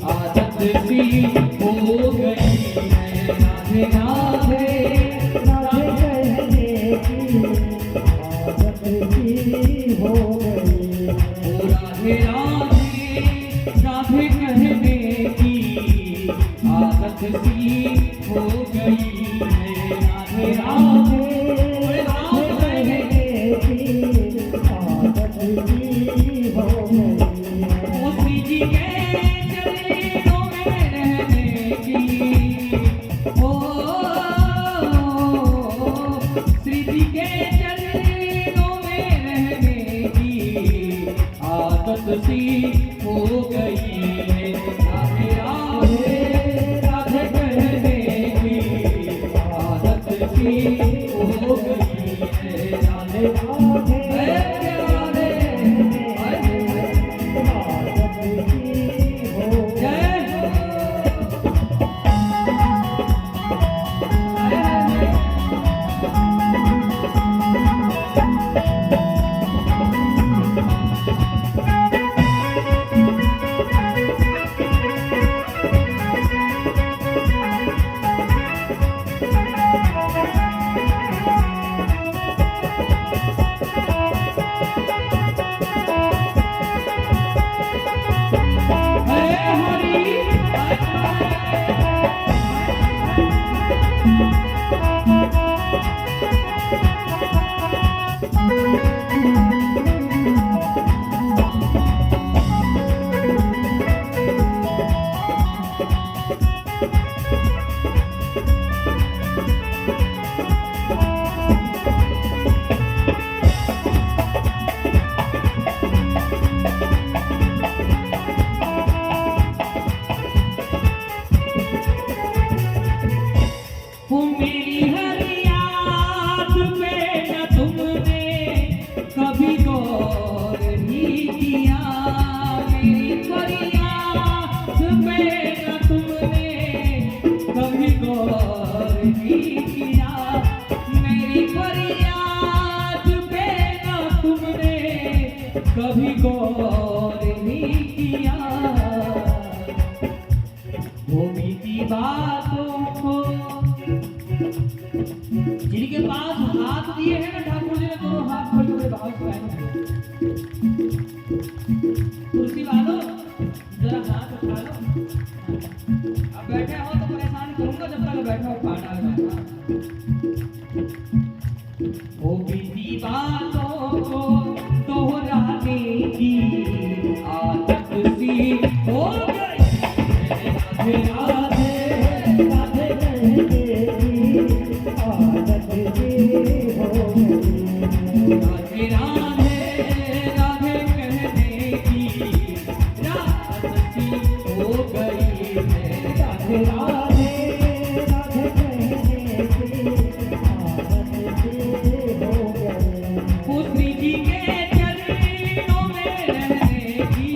आदत सी हो गई है। राधे राधे राधे कहने की आदत सी हो गई है। ओ राधे राधे राधे कहने की आदत सी हो गई है। राधे राधे राधे कहने की आदत सी हो गई है। ओ श्री जी के चरणों में रहने की, ओ श्री जी के चरणों में रहने की आदत सी हो गई है। राधे राधे राधे कहने की आदत सी हो गई है। राधे राधे राधे आदत सी हो गई वो मेरी हर याद पे न तुमने कभी गौर ही किया। मेरी फरियाद पे न तुमने कभी गौर ही किया। मेरी फरियाद पे न तुमने कभी गौर ही किया। वो बीती बातों को जिनके पास हाथ दिए हैं ना ठाकुर जी ने, दोनों हाथ खोल के भाव से गाएंगे। कुर्सी वालों जरा हाथ उठा लो। अब बैठे हो तो परेशान करूंगा जब तक बैठे हो खाना बैठा। वो बीती बातों को दोहराने की आदत सी हो गई। राधे राधे राधे कहने की आदत सी हो गई। राधे राधे राधे कहने की आदत सी हो गई है। राधे राधे राधे कहने की आदत सी हो गई। ओ श्री जी के चरणों में रहने की,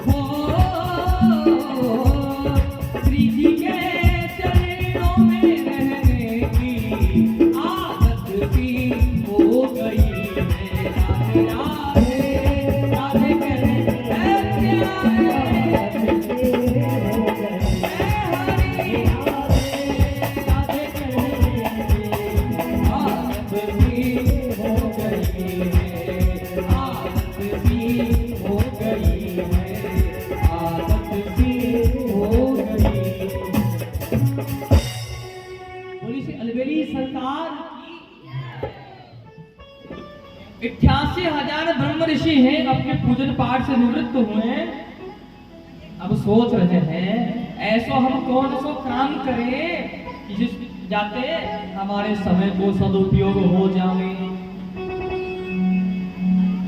ओ पाठ से निवृत्त हुए, अब सोच रहे हैं ऐसा हम कौन सो काम करें कि जिस जाते हमारे समय को सदुपयोग हो जाए।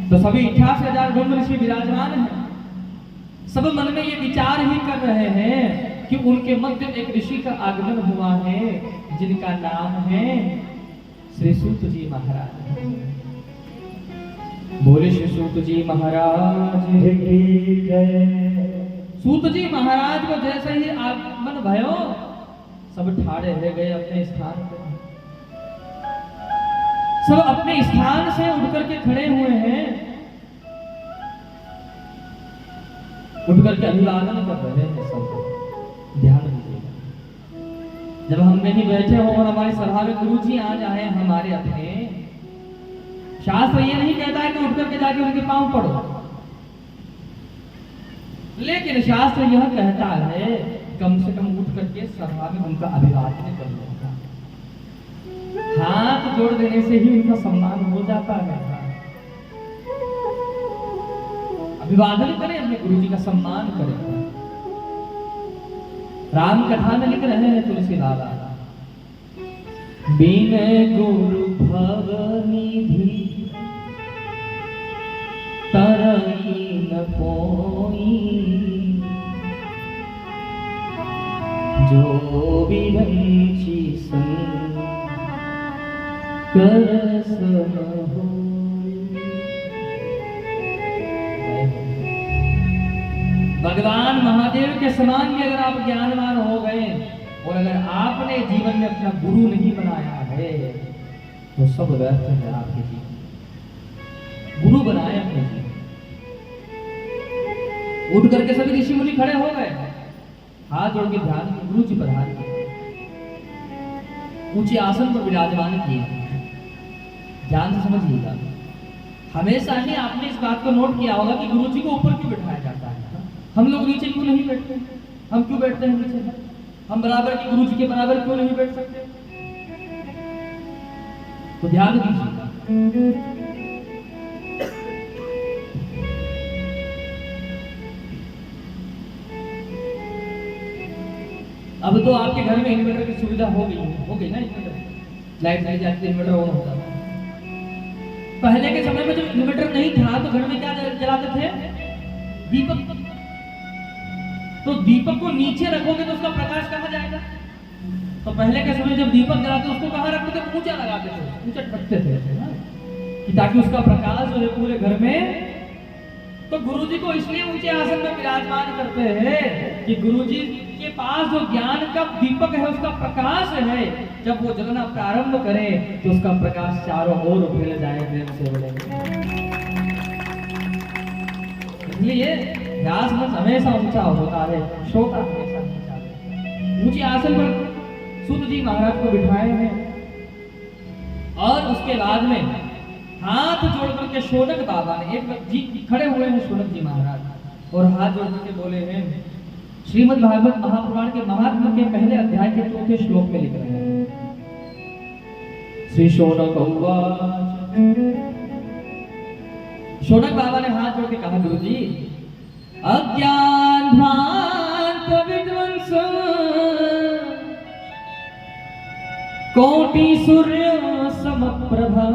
तो सभी 88,000 ब्रह्म ऋषि विराजमान हैं, सब मन में ये विचार ही कर रहे हैं कि उनके मध्य एक ऋषि का आगमन हुआ है जिनका नाम है श्री सूत जी महाराज। बोले श्री सूत जी महाराज की जय। सूत जी महाराज को जैसे ही आगमन भयो, सब ठाड़े रह गए अपने स्थान पर। सब अपने स्थान से उठ करके खड़े हुए हैं, उठ करके अभिवादन कर रहे हैं। सब ध्यान दीजिएगा, जब हम नहीं बैठे हो और हमारी सभा में गुरु जी आ जाए हमारे अपने, शास्त्र ये नहीं कहता है कि उठ करके जाके उनके पांव पड़ो, लेकिन शास्त्र यह कहता है कम से कम उठ करके सभा में उनका अभिवादन कर लो। हाथ जोड़ देने से ही उनका सम्मान हो जाता है। अभिवादन करें, अपने गुरु जी का सम्मान करें। राम कथा में लिख रहे हैं तुलसी बाबा, बिन गुरु भवनिधि तरई न कोई, जो विरंची संग कर सम होई। भगवान महादेव के समान भी अगर आप ज्ञानवान हो गए और अगर आपने जीवन में अपना गुरु नहीं बनाया है तो सब व्यर्थ है आपके जीवन। गुरु बनाए अपने जीवन। उठ करके सभी ऋषि मुनि खड़े हो गए, हाथ जोड़ के ध्यान गुरु जी प्रधान किए, ऊंचे आसन पर विराजमान किए। ध्यान से समझिएगा, हमेशा ही आपने इस बात को नोट किया होगा कि गुरु जी को ऊपर क्यों बिठाया जाता है। हम लोग नीचे क्यों नहीं बैठते? हम क्यों बैठते हैं नीचे? हम बराबर के गुरु जी के बराबर क्यों नहीं बैठ सकते? तो ध्यान दीजिएगा। अब तो आपके घर में इन्वर्टर की सुविधा हो गई ना। इन्वर्टर लाइट चली जाती है, इन्वर्टर ऑन होता है। पहले के समय में जब इन्वर्टर नहीं था तो घर में क्या जलाते थे? दीपक। तो दीपक को नीचे रखोगे तो उसका प्रकाश कहाँ जाएगा? तो पहले के समय जब दीपक जलाते उसको कहाँ रखते थे? ऊंचा लगाते थे, ऊंचा ढकते थे कि ताकि उसका प्रकाश जो है पूरे घर में। तो गुरुजी को इसलिए ऊंचे आसन में विराजमान करते हैं कि गुरुजी के पास जो ज्ञान का दीपक है, उसका प्रकाश है, जब वो जलना प्रारंभ करे तो उसका प्रकाश चारों ओर फैल जाए, प्रेम से बोलेंगे। इसलिए व्यास मंच हमेशा ऊंचा होता है, श्रोता हमेशा नीचा है। ऊंचे आसन पर सूत जी महाराज को बिठाए हैं और उसके बाद में हाथ जोड़ करके शौनक बाबा ने एक जी खड़े हुए हैं। शौनक जी महाराज और हाथ जोड़ करके बोले हैं, श्रीमद् भागवत महापुराण के महात्म्य के पहले अध्याय के 4थे श्लोक में लिख रहे हैं, श्री शौनक उवाच। शौनक बाबा ने हाथ जोड़ के कहा, गुरु जी, अज्ञान भ्रांत विध्वंस कोटि सूर्य समप्रभा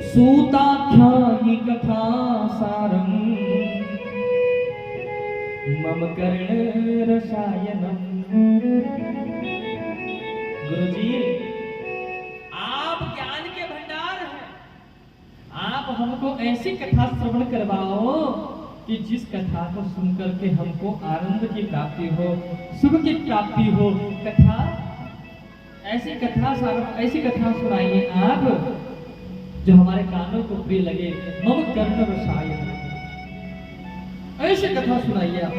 सूताख्यायि कथा सारं मम कर्ण रसायनम। गुरुजी, आप ज्ञान के भंडार हैं, आप हमको ऐसी कथा श्रवण करवाओ कि जिस कथा को सुनकर के हमको आनंद की प्राप्ति हो, सुख की प्राप्ति हो। कथा ऐसी कथा सुनाइए आप जो हमारे कानों को प्रिय लगे। मम कर्ण रसायन, ऐसी कथा सुनाइए आप।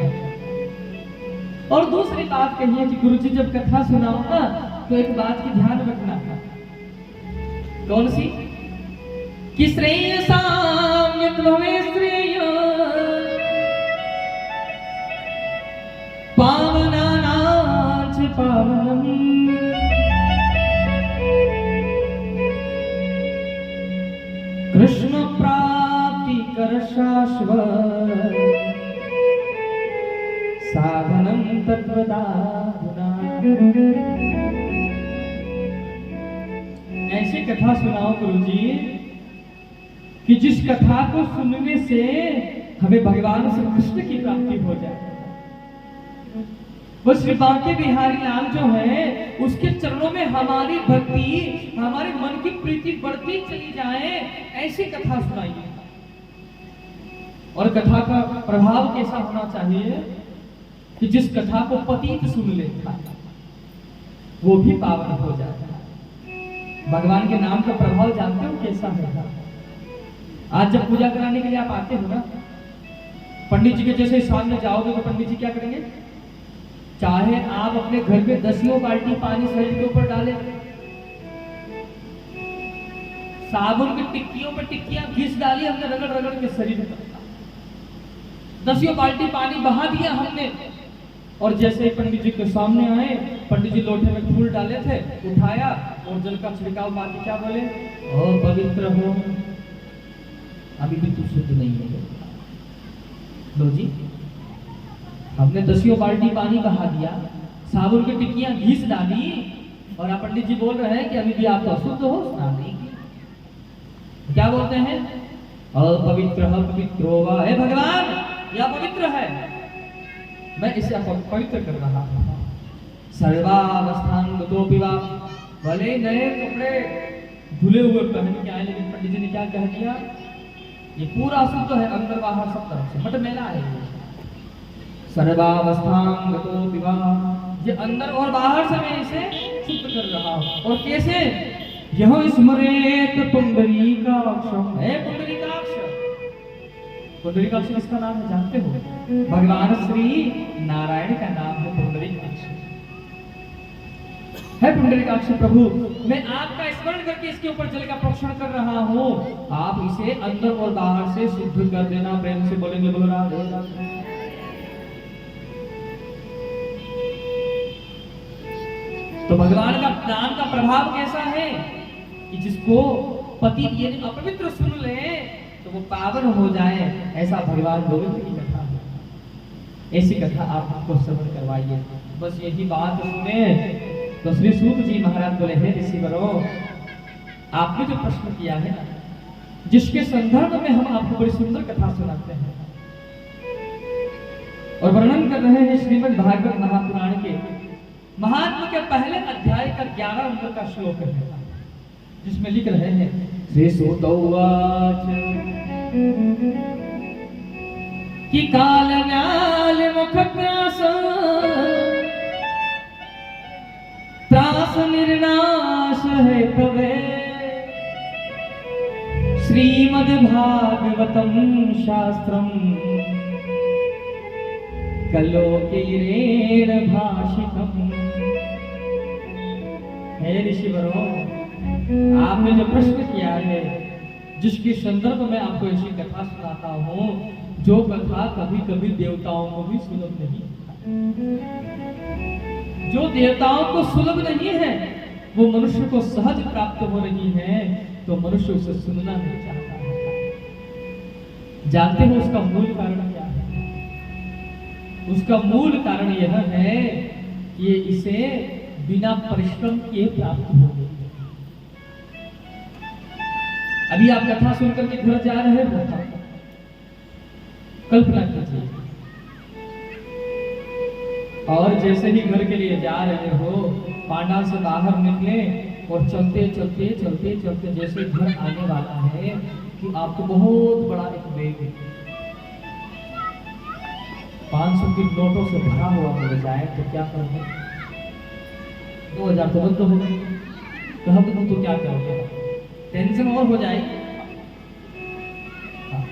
और दूसरी बात कहिए कि गुरुजी जब कथा सुनाओ ना तो एक बात की ध्यान रखना। कौन सी? कि श्रेयसां यत् भवे श्रेय पावनानां च पावनम्। कृष्ण प्रा सागर शाश्वत साधनं तत्वदाधुना। ऐसी कथा सुनाओ गुरुजी कि जिस कथा को सुनने से हमें भगवान श्री कृष्ण की प्राप्ति हो जाए। वो श्री बांके बिहारी लाल जो है उसके चरणों में हमारी भक्ति, हमारे मन की प्रीति बढ़ती चली जाए, ऐसी कथा सुनाइए। और कथा का प्रभाव कैसा होना चाहिए कि जिस कथा को पतित सुन लेता वो भी पावन हो जाता है। भगवान के नाम का प्रभाव जानते हो कैसा है? आज जब पूजा कराने के लिए आप आते हो ना, पंडित जी के जैसे सामने जाओगे तो पंडित जी क्या करेंगे? चाहे आप अपने घर में 10 बाल्टी पानी शरीर के ऊपर डालें, साबुन की टिक्कियों पर टिक्कियां घिस डाली हमने रगड़ रगड़ के शरीर में, 10 बाल्टी पानी बहा दिया हमने, और जैसे ही पंडित जी के सामने आए, पंडित जी लोटे में फूल डाले थे, उठाया और जल का छिड़काव मार के क्या बोले? ओ पवित्र हो, अभी भी तू शुद्ध नहीं है। लो जी, हमने 10 बाल्टी पानी बहा दिया, साबुन की टिक्कियां घिस डाली, और आप पंडित जी बोल रहे हैं कि अभी भी आप तो अशुद्ध हो, स्नान नहीं किया। क्या बोलते हैं? अपवित्र पवित्रो वा। हे भगवान, यह पवित्र है, मैं इसे पवित्र कर रहा हूं। सर्वावस्थान गतो पिवा, भले नए कपड़े धुले हुए पहन के आए, लेकिन पंडित जी ने क्या कह दिया? ये पूरा अशुद्ध है, अंदर बाहर सब तरफ से मटमैला है। सर्वावस्थां गतो विवाह, ये अंदर और बाहर से मैं इसे शुद्ध कर रहा हूं। और कैसे? यह स्मरेत पुंडरीकाक्ष। है पुंडरीकाक्ष, पुंडरीकाक्ष किसका नाम है जानते हो? भगवान श्री नारायण का नाम है पुंडरीकाक्ष। है पुंडरीकाक्ष प्रभु, मैं आपका स्मरण करके इसके ऊपर जल का प्रोक्षण कर रहा हूँ, आप इसे अंदर और बाहर से शुद्ध कर देना। प्रेम से बोलेंगे बोलो राधे राधे। तो भगवान का नाम का प्रभाव कैसा है कि जिसको पति ये अपवित्र सुन ले तो वो पावन हो जाए, ऐसा भगवान गोविंद की कथा है। ऐसी कथा आप हमको श्रवण करवाइए। बस यही बात सुने तो श्री सूत जी महाराज बोले, हे ऋषिवरों, आपने जो प्रश्न किया है ना, जिसके संदर्भ में हम आपको बड़ी सुंदर कथा सुनाते हैं और वर्णन कर रहे हैं श्रीमद् भागवत महापुराण के महात्म के पहले अध्याय का 11 नंबर का श्लोक है, जिसमें लिख रहे हैं, श्री सूत उवाच कि काल न्याल मुख त्रास त्रास निर्नाश है तवे, श्रीमद् भागवतम शास्त्रम कलोकीरेण भाषितम। हे ऋषिवरों, आपने जो प्रश्न किया है, जिसके संदर्भ में आपको ऐसी कथा सुनाता हूँ, जो कथा कभी कभी देवताओं को भी सुलभ नहीं, जो देवताओं को सुलभ नहीं है, वो मनुष्य को सहज प्राप्त हो रही है, तो मनुष्य उसे सुनना नहीं चाहता है। जानते हो उसका मूल कारण क्या है? उसका मूल कारण यह है कि इसे बिना परिश्रम किए प्राप्त हो गई। अभी आप कथा सुनकर के घर जा रहे हो, कल्पना कीजिए, और जैसे ही घर के लिए जा रहे हो, पांडाल से बाहर निकले और चलते चलते चलते चलते जैसे घर आने वाला है कि आपको बहुत बड़ा एक बैग 500 के नोटों से भरा हुआ मिल जाए, तो क्या करोगे? 2000 तो बंद हो गए, तो हम तो क्या करोगे? टेंशन और हो जाएगी।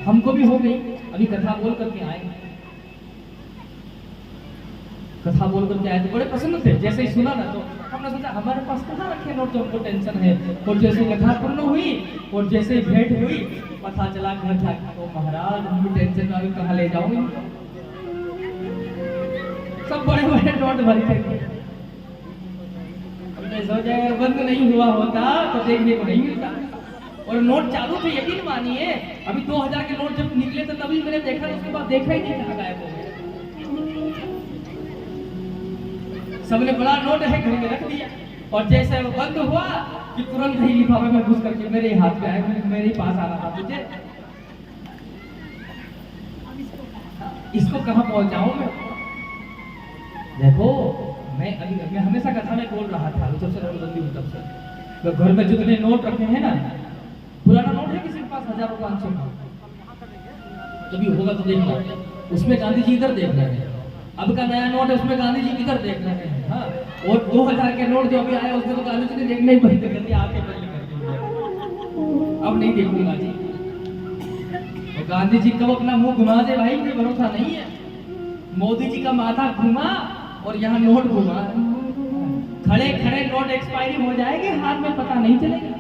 हमको भी हो गई। अभी कथा बोल करके आए, कथा बोल करके आए तो बड़े प्रसन्न थे। जैसे ही सुना ना, तो हमने सोचा हमारे पास कहाँ रखे नोट, जो हमको टेंशन है। और जैसे कथा पूर्ण हुई और जैसे ही भेंट हुई, पता चला घर जाकर, तो महाराज हम भी टेंशन में, कहाँ ले जाऊंगी? सब बड़े बड़े नोट भर के हमने सोचा बंद नहीं हुआ होता तो देखने को नहीं मिलता। और नोट चालू थे, यकीन मानिए। अभी 2000 के नोट जब निकले थे तभी मैंने देखा, उसके बाद देखा ही नहीं, कहाँ गायब हो गया। सबने बड़ा नोट है घर में रख दिया, और जैसे वो बंद हुआ कि तुरंत ही लिफाफे में घुस करके मेरे हाथ में आया, मेरे ही पास आ रहा था। तुझे इसको कहाँ पहुंचाऊं मैं? देखो मैं हमेशा कथा में बोल रहा था, जब से नोटबंदी हुई तब से, तो घर में जितने नोट रखे हैं ना, पुराना नोट है किसी के पास 1000 500 का, कभी होगा तो देखना, उसमें गांधी जी इधर देख रहे हैं। अब का नया नोट है, उसमें गांधी जी इधर देख रहे हैं। हाँ, और 2000 के नोट जो अभी आया उसमें तो गांधी जी ने देखना ही बंद कर दिया, आके बंद कर दिया, अब नहीं देखूंगा जी। और गांधी जी कब अपना मुंह घुमा दे भाई, कोई भरोसा नहीं है। मोदी जी का माथा घुमा और यहाँ नोट घुमा, खड़े खड़े नोट एक्सपायरी हो जाएंगे, हाथ में पता नहीं चलेगा।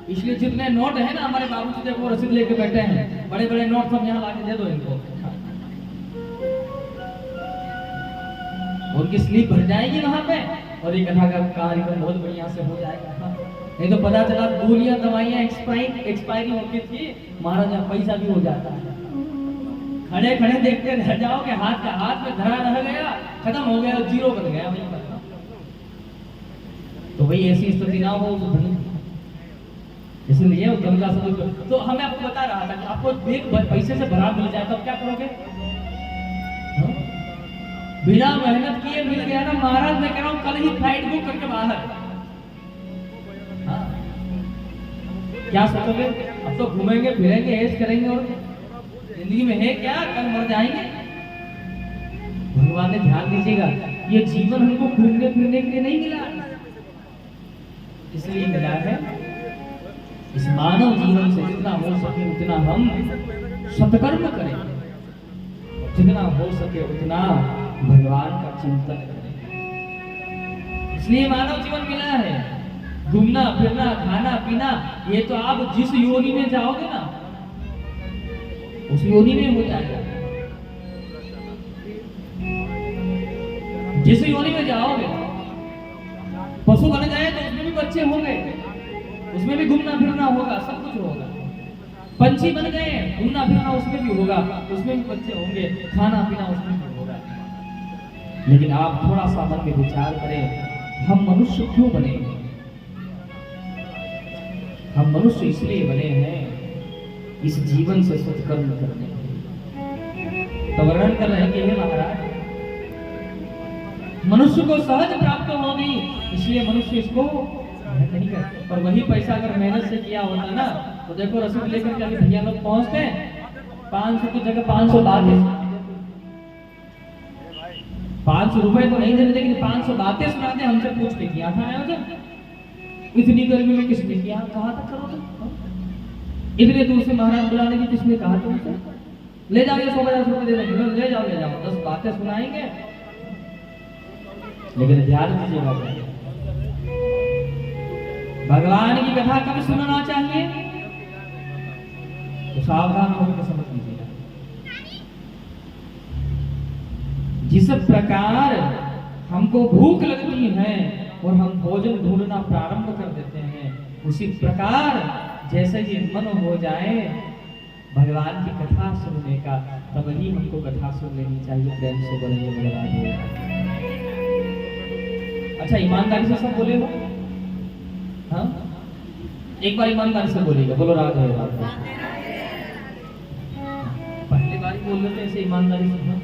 इसलिए जितने नोट है ना, हमारे बाबूजी देखो रसीद लेके बैठे हैं, बड़े बड़े नोट सब यहाँ लाके दे दो इनको, उनकी स्लीप भर जाएगी वहां पे, और ये कथा का कार्यक्रम बहुत बढ़िया से हो जाएगा। नहीं तो पता चला गोलियां दवाइयां एक्सपायरी होती थी, महाराज यहाँ पैसा भी हो जाता है। खड़े खड़े देखते रह जाओगे, हाथ में धरा रह गया, खत्म हो गया, जीरो बन गया वहीं पर। तो भाई ऐसी स्थिति ना हो इसलिए धन का सदुपयोग। तो हमें आपको बता रहा था कि आपको एक पैसे से भरा मिल जाए तो क्या करोगे? बिना मेहनत किए मिल गया ना महाराज, मैं कह रहा हूँ कल ही फ्लाइट बुक करके बाहर। हाँ? क्या सोचोगे? अब तो घूमेंगे फिरेंगे ऐश करेंगे, और जिंदगी में है क्या, कल मर जाएंगे। भगवान ने ध्यान दीजिएगा, ये जीवन हमको घूमने फिरने के लिए नहीं मिला, इसलिए मिला है इस मानव जीवन से जितना हो सके उतना हम सत्कर्म करें, जितना हो सके उतना भगवान का चिंतन करें। इसलिए मानव जीवन मिला है। घूमना फिरना खाना पीना, ये तो आप जिस योनि में जाओगे ना उस योनि में हो जाएगा। जिस योनि में जाओगे, पशु बन गए तो उसमें भी बच्चे होंगे, उसमें भी घूमना फिरना होगा, सब कुछ होगा। पंछी बन गए, घूमना फिरना उसमें भी होगा, उसमें भी बच्चे होंगे, खाना पीना उसमें भी होगा। लेकिन आप थोड़ा सा मन में विचार करें, हम मनुष्य क्यों बने हैं? हम मनुष्य इसलिए बने हैं इस जीवन से सत्कर्म करने के लिए। तो वर्णन कर रहे हैं कि हे महाराज, मनुष्य को सहज प्राप्त हो गई, इसलिए मनुष्य इसको मेहनत नहीं करते। और वही पैसा अगर मेहनत से किया होता ना, तो देखो रसीद लेकर के भैया लोग पहुंचते हैं, 500 की जगह 500 बातें, 500 रुपए तो नहीं देते, लेकिन 500 बातें सुनाते हमसे पूछ के किया था आयोजन, इतनी गर्मी में किसने किया, कहा था करो तो, इतने दूर से महाराज बुलाने की किसने कहा तुमसे, ले जाओ 100-50 रुपए दे देंगे, ले जाओ 10 बातें सुनाएंगे। लेकिन ध्यान दीजिएगा, भगवान की कथा कब सुनना चाहिए, तो सावधान होकर समझ लीजिएगा। जिस प्रकार हमको भूख लगती है और हम भोजन ढूंढना प्रारंभ कर देते हैं, उसी प्रकार जैसे ही मन हो जाए भगवान की कथा सुनने का, तब ही हमको कथा सुन लेनी चाहिए। प्रेम से बोलेंगे भगवान। अच्छा, ईमानदारी से सब बोले हो? हाँ, एक बार ईमानदारी से बोलिएगा, बोलो राधे राधे। पहली बार बोल रहे थे ऐसे ईमानदारी से। हाँ,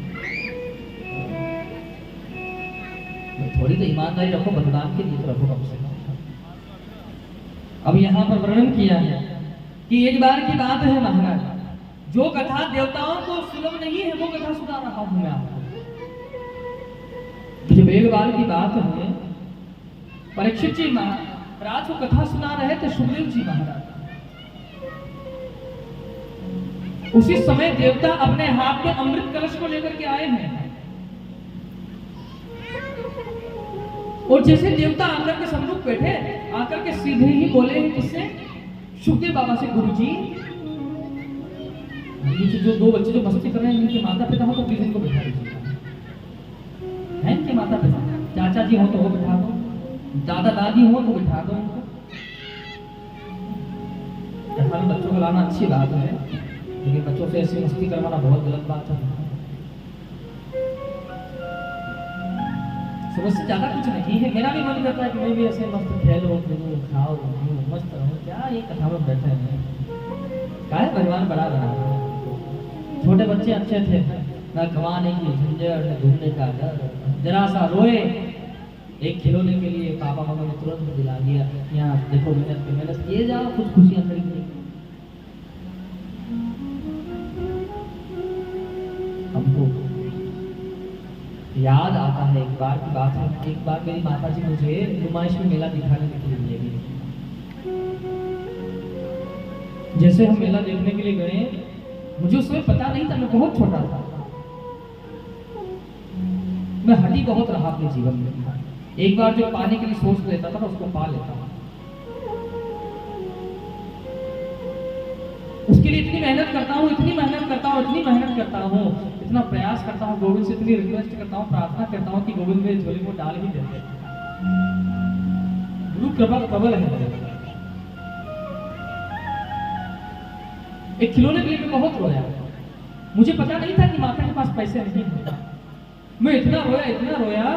थोड़ी तो ईमानदारी रखो, भगवान के लिए तो रखो कम से कम। अब यहाँ पर वर्णन किया है कि एक बार की बात है महाराज, जो कथा देवताओं को सुलभ नहीं है वो कथा सुना रहा हूं मैं आपको। जब एक बार की बात है, परीक्षित जी महाराज को कथा सुना रहे थे सुग्रीव जी महाराज। उसी समय देवता अपने हाथ में अमृत कलश को लेकर के आए हैं, और जैसे देवता आकर के सम्मुख बैठे, आकर के सीधे ही बोले हैं किससे? सुखदेव बाबा से, गुरुजी ये जो 2 बच्चे जो मस्ती कर रहे हैं, इनके माता पिता हो तो प्लीज इनको बिठा दीजिए। हैं इनके माता पिता, चाचा जी हो तो वो बिठा दो, दादा दादी हो तो बिठा दो इनको। कथा में बच्चों को लाना अच्छी बात है, लेकिन बच्चों से ऐसी मस्ती करवाना बहुत गलत बात है। समझ से ज्यादा कुछ नहीं है। मेरा भी मन करता है कि मैं भी ऐसे मस्त खेलो कूदूं खाओ पीऊं मस्त रहूं, क्या ये कथा में बैठे हैं, क्या है भगवान बड़ा बना रहा है। छोटे बच्चे अच्छे थे, ना कमाने की झंझट न घूमने का डर, जरा सा रोए एक खिलौने के लिए पापा मामा ने तुरंत दिला दिया, यहाँ देखो मेहनत किए जाओ कुछ खुशियां खरीदने। हमको याद आता है एक बार की बात है, एक बार मेरी माता जी मुझे नुमाइश में मेला दिखाने के लिए ले गई। जैसे हम मेला देखने के लिए गए, मुझे उस समय पता नहीं था, मैं बहुत छोटा था, मैं हड्डी बहुत रहा अपने जीवन में। एक बार जो पाने के लिए सोच लेता था ना उसको पा लेता था। उसके लिए इतनी मेहनत करता हूँ, इतनी मेहनत करता हूँ, इतनी मेहनत करता हूँ, इतना प्रयास करता हूँ, गोविंद से इतनी रिक्वेस्ट करता हूँ, प्रार्थना करता हूँ कि गोविंद मेरे झोली को डाल ही देते। गुरु कृपा प्रबल है। एक खिलौने के लिए मैं बहुत रोया, मुझे पता नहीं था कि माता के पास पैसे नहीं है। मैं इतना रोया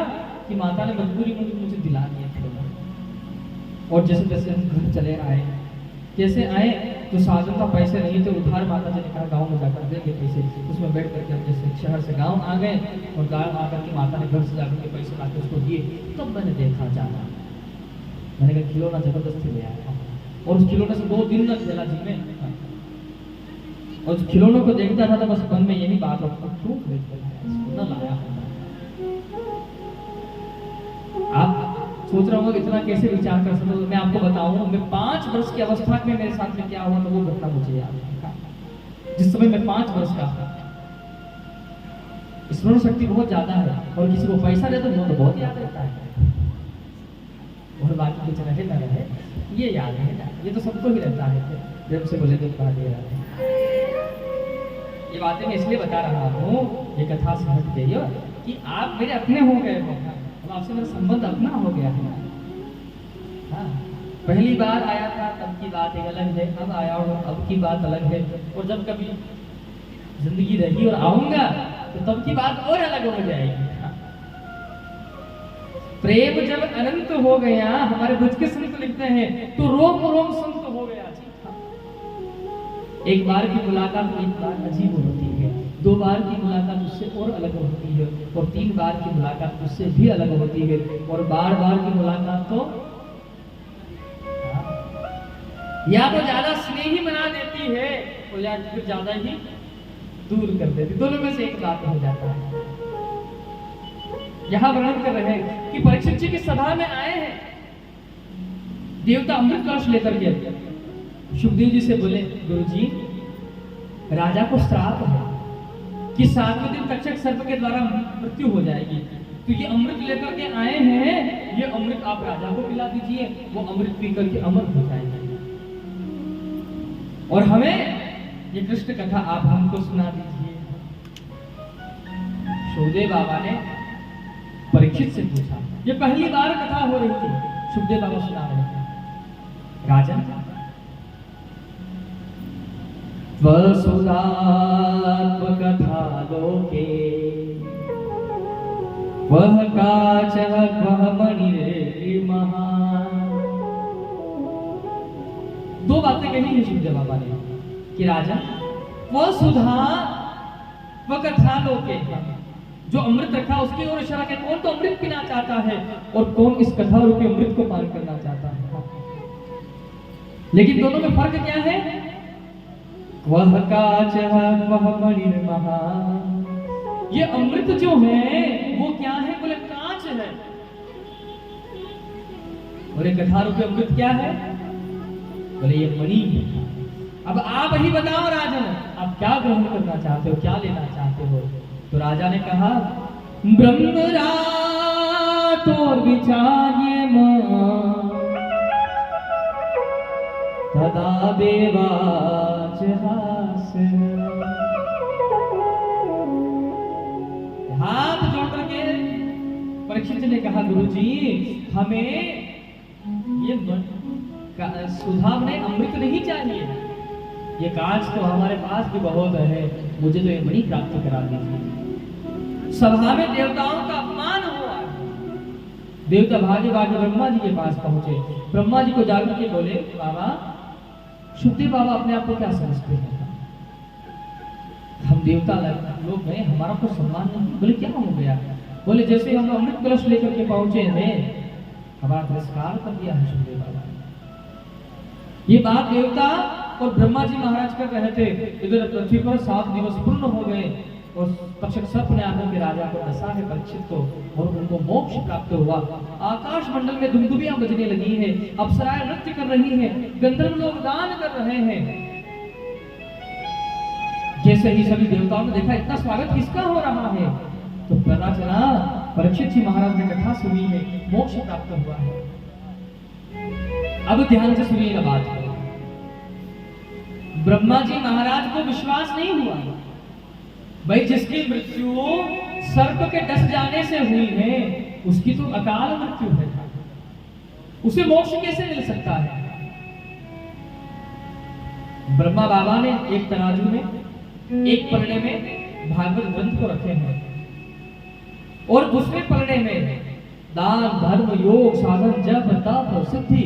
कि माता ने मजबूरी में मुझे दिला दिया खिलौना। और जैसे जैसे हम घर चले आए, जैसे आए तो साधन का पैसे नहीं थे, उधार माता जी ने कहा गाँव में जाकर देंगे पैसे। उसमें बैठ करके हम जैसे शहर से गाँव आ गए और गाँव आकर के माता ने घर से जाकर के पैसे ला के उसको दिए। तब मैंने देखा जाना, मैंने कहा खिलौना जबरदस्ती ले आया और उस खिलौने से 2 दिन तक खेला जी में। और उस खिलौनों को देखता था तो बस मन में यही बात होता, क्यों खरीद न लाया। आप सोच रहे होंगे इतना कैसे विचार कर सकते हो। मैं आपको बताऊं, मैं 5 वर्ष की अवस्था में मेरे साथ में क्या हुआ तो वो घटना मुझे याद है। जिस समय मैं 5 वर्ष का था, स्मरण शक्ति बहुत ज्यादा है और किसी को पैसा दे तो बहुत याद रहता है और बाकी कुछ रहे ना रहे ये याद है, ये तो सबको ही रहता है। जब से बोले तो बता दे रहा है। ये बातें मैं इसलिए बता रहा हूँ, ये कथा समझ गई हो कि आप मेरे अपने हो गए हो, आपसे मेरा संबंध अपना हो गया है। हाँ, पहली बार आया था तब की बात एक अलग है, अब आया हूँ अब की बात अलग है, और जब कभी जिंदगी रही और आऊंगा तो तब की बात और अलग हो जाएगी। प्रेम जब अनंत हो गया, हमारे बुझ के संत लिखते हैं, तो रोम रोम संत हो गया। एक बार की मुलाकात एक बार अजीब होती है, 2 बार की मुलाकात उससे और अलग होती है, और 3 बार की मुलाकात उससे भी अलग होती है, और बार की मुलाकात तो या तो ज्यादा स्नेही बना देती है और या फिर ज्यादा ही दूर कर देती, दोनों में से एक बात हो जाता है। यहाँ वर्णन कर रहे हैं कि परीक्षित जी की सभा में आए हैं, देवता अमृत कलश लेकर के सुखदेव जी से बोले, गुरुजी राजा को श्राप है कि 7वें दिन तक्षक सर्प के द्वारा मृत्यु हो जाएगी, तो ये अमृत लेकर के आए हैं, ये अमृत आप राजा को पिला दीजिए, वो अमृत पी करके अमर हो जाएगा, और हमें ये कृष्ण कथा आप हमको सुना दीजिए। सुखदेव बाबा ने परीक्षित से पूछा, ये पहली बार कथा हो रही थी, सुखदेव बाबा सुना रहे थे, राजन वसुधात्मक कथा लोके वह काच वह मणि रे महान। 2 बातें कही है सुखदेव बाबा ने कि राजन वह सुधा वह कथा लोके, जो अमृत रखा उसकी ओर इशारा किया, कौन तो अमृत पीना चाहता है और कौन इस कथा रूपी अमृत को पान करना चाहता है, लेकिन दोनों में फर्क क्या है, वह काच वह मणि महान। ये अमृत जो है वो क्या है, बोले कांच है, और ये कथा रूपी अमृत क्या है, बोले ये मणि है। अब आप ही बताओ राजन, आप क्या ग्रहण करना चाहते हो, क्या लेना चाहते हो। तो राजा ने कहा, ब्रह्मराट और विचार्य मां तदा देवाच हास्य। हाथ जोड़ करके परीक्षित ने कहा, गुरुजी हमें ये सुधा में अमृत नहीं चाहिए, ये काज तो हमारे पास भी बहुत है, मुझे तो ये बड़ी प्राप्त करा दीजिए। सभा में देवताओं का अपमान हुआ। देवता भागे भागे ब्रह्मा जी के पास पहुंचे। ब्रह्मा जी को जाकर के बोले, बाबा शुद्धि बाबा अपने आप को क्या समझते हैं? हम देवता लोग हैं, हमारा कोई सम्मान नहीं। बोले क्या हो गया? बोले जैसे हम अमृत कलश लेकर के पहुंचे हैं, हमारा तिरस्कार कर दिया है शुद्धि बाबा। ये बात देवता और ब्रह्मा जी महाराज कर रहे थे। इधर पृथ्वी पर 7 दिवस पूर्ण हो गए और तक्षक सर्प ने आकर के राजा को डसा है, परीक्षित को, और उनको मोक्ष प्राप्त हुआ। आकाश मंडल में दुमदुमियां बजने लगी है, अप्सराएं नृत्य कर रही हैं, गंधर्व लोग गान कर रहे हैं। जैसे ही सभी देवताओं ने देखा इतना स्वागत किसका हो रहा है, तो पता चला परीक्षित जी महाराज ने कथा सुनी है, मोक्ष प्राप्त हुआ है। अब ध्यान से सुनिएगा बात को। ब्रह्मा जी महाराज को विश्वास नहीं हुआ भाई, जिसकी मृत्यु सर्प के डस जाने से हुई है उसकी तो अकाल मृत्यु है, उसे मोक्ष कैसे मिल सकता है? ब्रह्मा बाबा ने एक तराजू में, एक पलड़े में भागवत ग्रंथ को रखे हैं और दूसरे पलड़े में दान धर्म योग साधन जप तप सिद्धि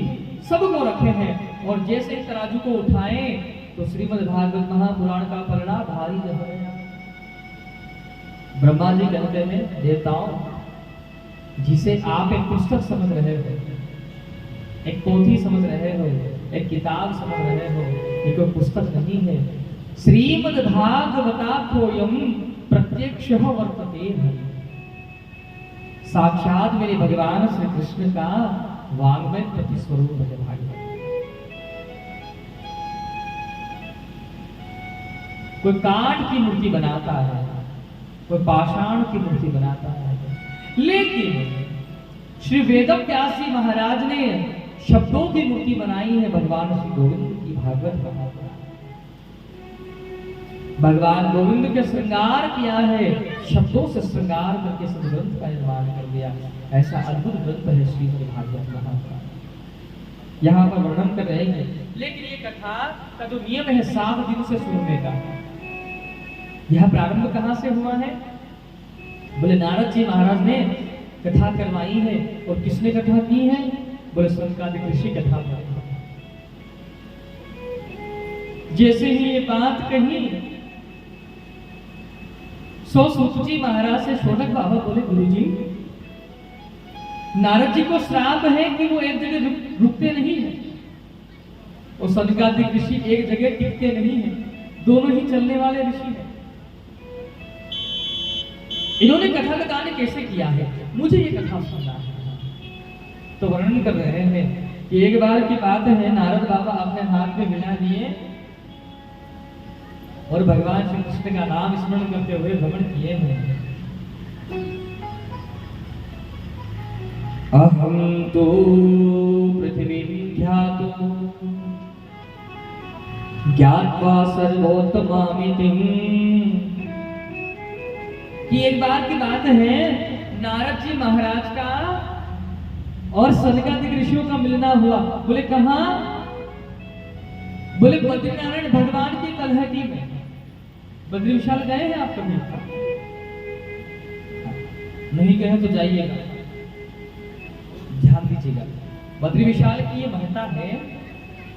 सब को रखे हैं। और जैसे तराजू को उठाएं तो श्रीमद् भागवत महापुराण का पलड़ा भारी हो गया। ब्रह्मा जी कहते हैं, देवताओं, जिसे आप एक पुस्तक समझ रहे हो, एक पोथी समझ रहे हो, एक किताब समझ रहे हो, ये कोई पुस्तक नहीं है। श्रीमद् भागवताख्योऽयं प्रत्यक्षः वर्तते। साक्षात मेरे भगवान श्री कृष्ण का वाङ्मय प्रतिस्वरूप है भागवत। कोई काठ की मूर्ति बनाता है, कोई पाषाण की मूर्ति बनाता है, लेकिन श्री वेदव्यास जी महाराज ने शब्दों की मूर्ति बनाई है भगवान श्री गोविंद की भागवत कथा। भगवान गोविंद के श्रृंगार किया है, शब्दों से श्रृंगार करके सब ग्रंथ का निर्माण कर दिया। ऐसा अद्भुत ग्रंथ है श्रीमद् भागवत महापुराण। यहाँ पर वर्णन कर रहे हैं, लेकिन ये कथा का जो नियम है 7 दिन से सुनने का। यह प्रारंभ कहाँ से हुआ है? बोले नारद जी महाराज ने कथा करवाई है। और किसने कथा की है? बोले सनकादिक ऋषि कथा करवाई। जैसे ही ये बात कही, सूत जी महाराज से शौनक बाबा बोले, गुरुजी नारद जी को श्राप है कि वो एक जगह रुकते नहीं है और सनकादिक ऋषि एक जगह टिकते नहीं है, दोनों ही चलने वाले ऋषि हैं। इन्होंने कथा का गान कैसे किया है, मुझे ये कथा सुनना है। तो वर्णन कर रहे हैं कि एक बार की बात है, नारद बाबा अपने हाथ में वीणा लिए और भगवान श्री कृष्ण का नाम स्मरण करते हुए भ्रमण किए हैं। अहम तो पृथ्वी ध्यातो ज्ञात्वा सर्वोत्तमामिति। कि एक बार की बात है, नारद जी महाराज का और सनकादिक ऋषियों का मिलना हुआ। बोले कहाँ? बोले बद्रीनारायण भगवान की तलहटी में। बद्री विशाल गए हैं आप कभी? नहीं गए तो जाइएगा, ध्यान दीजिएगा। बद्री विशाल की ये महत्ता है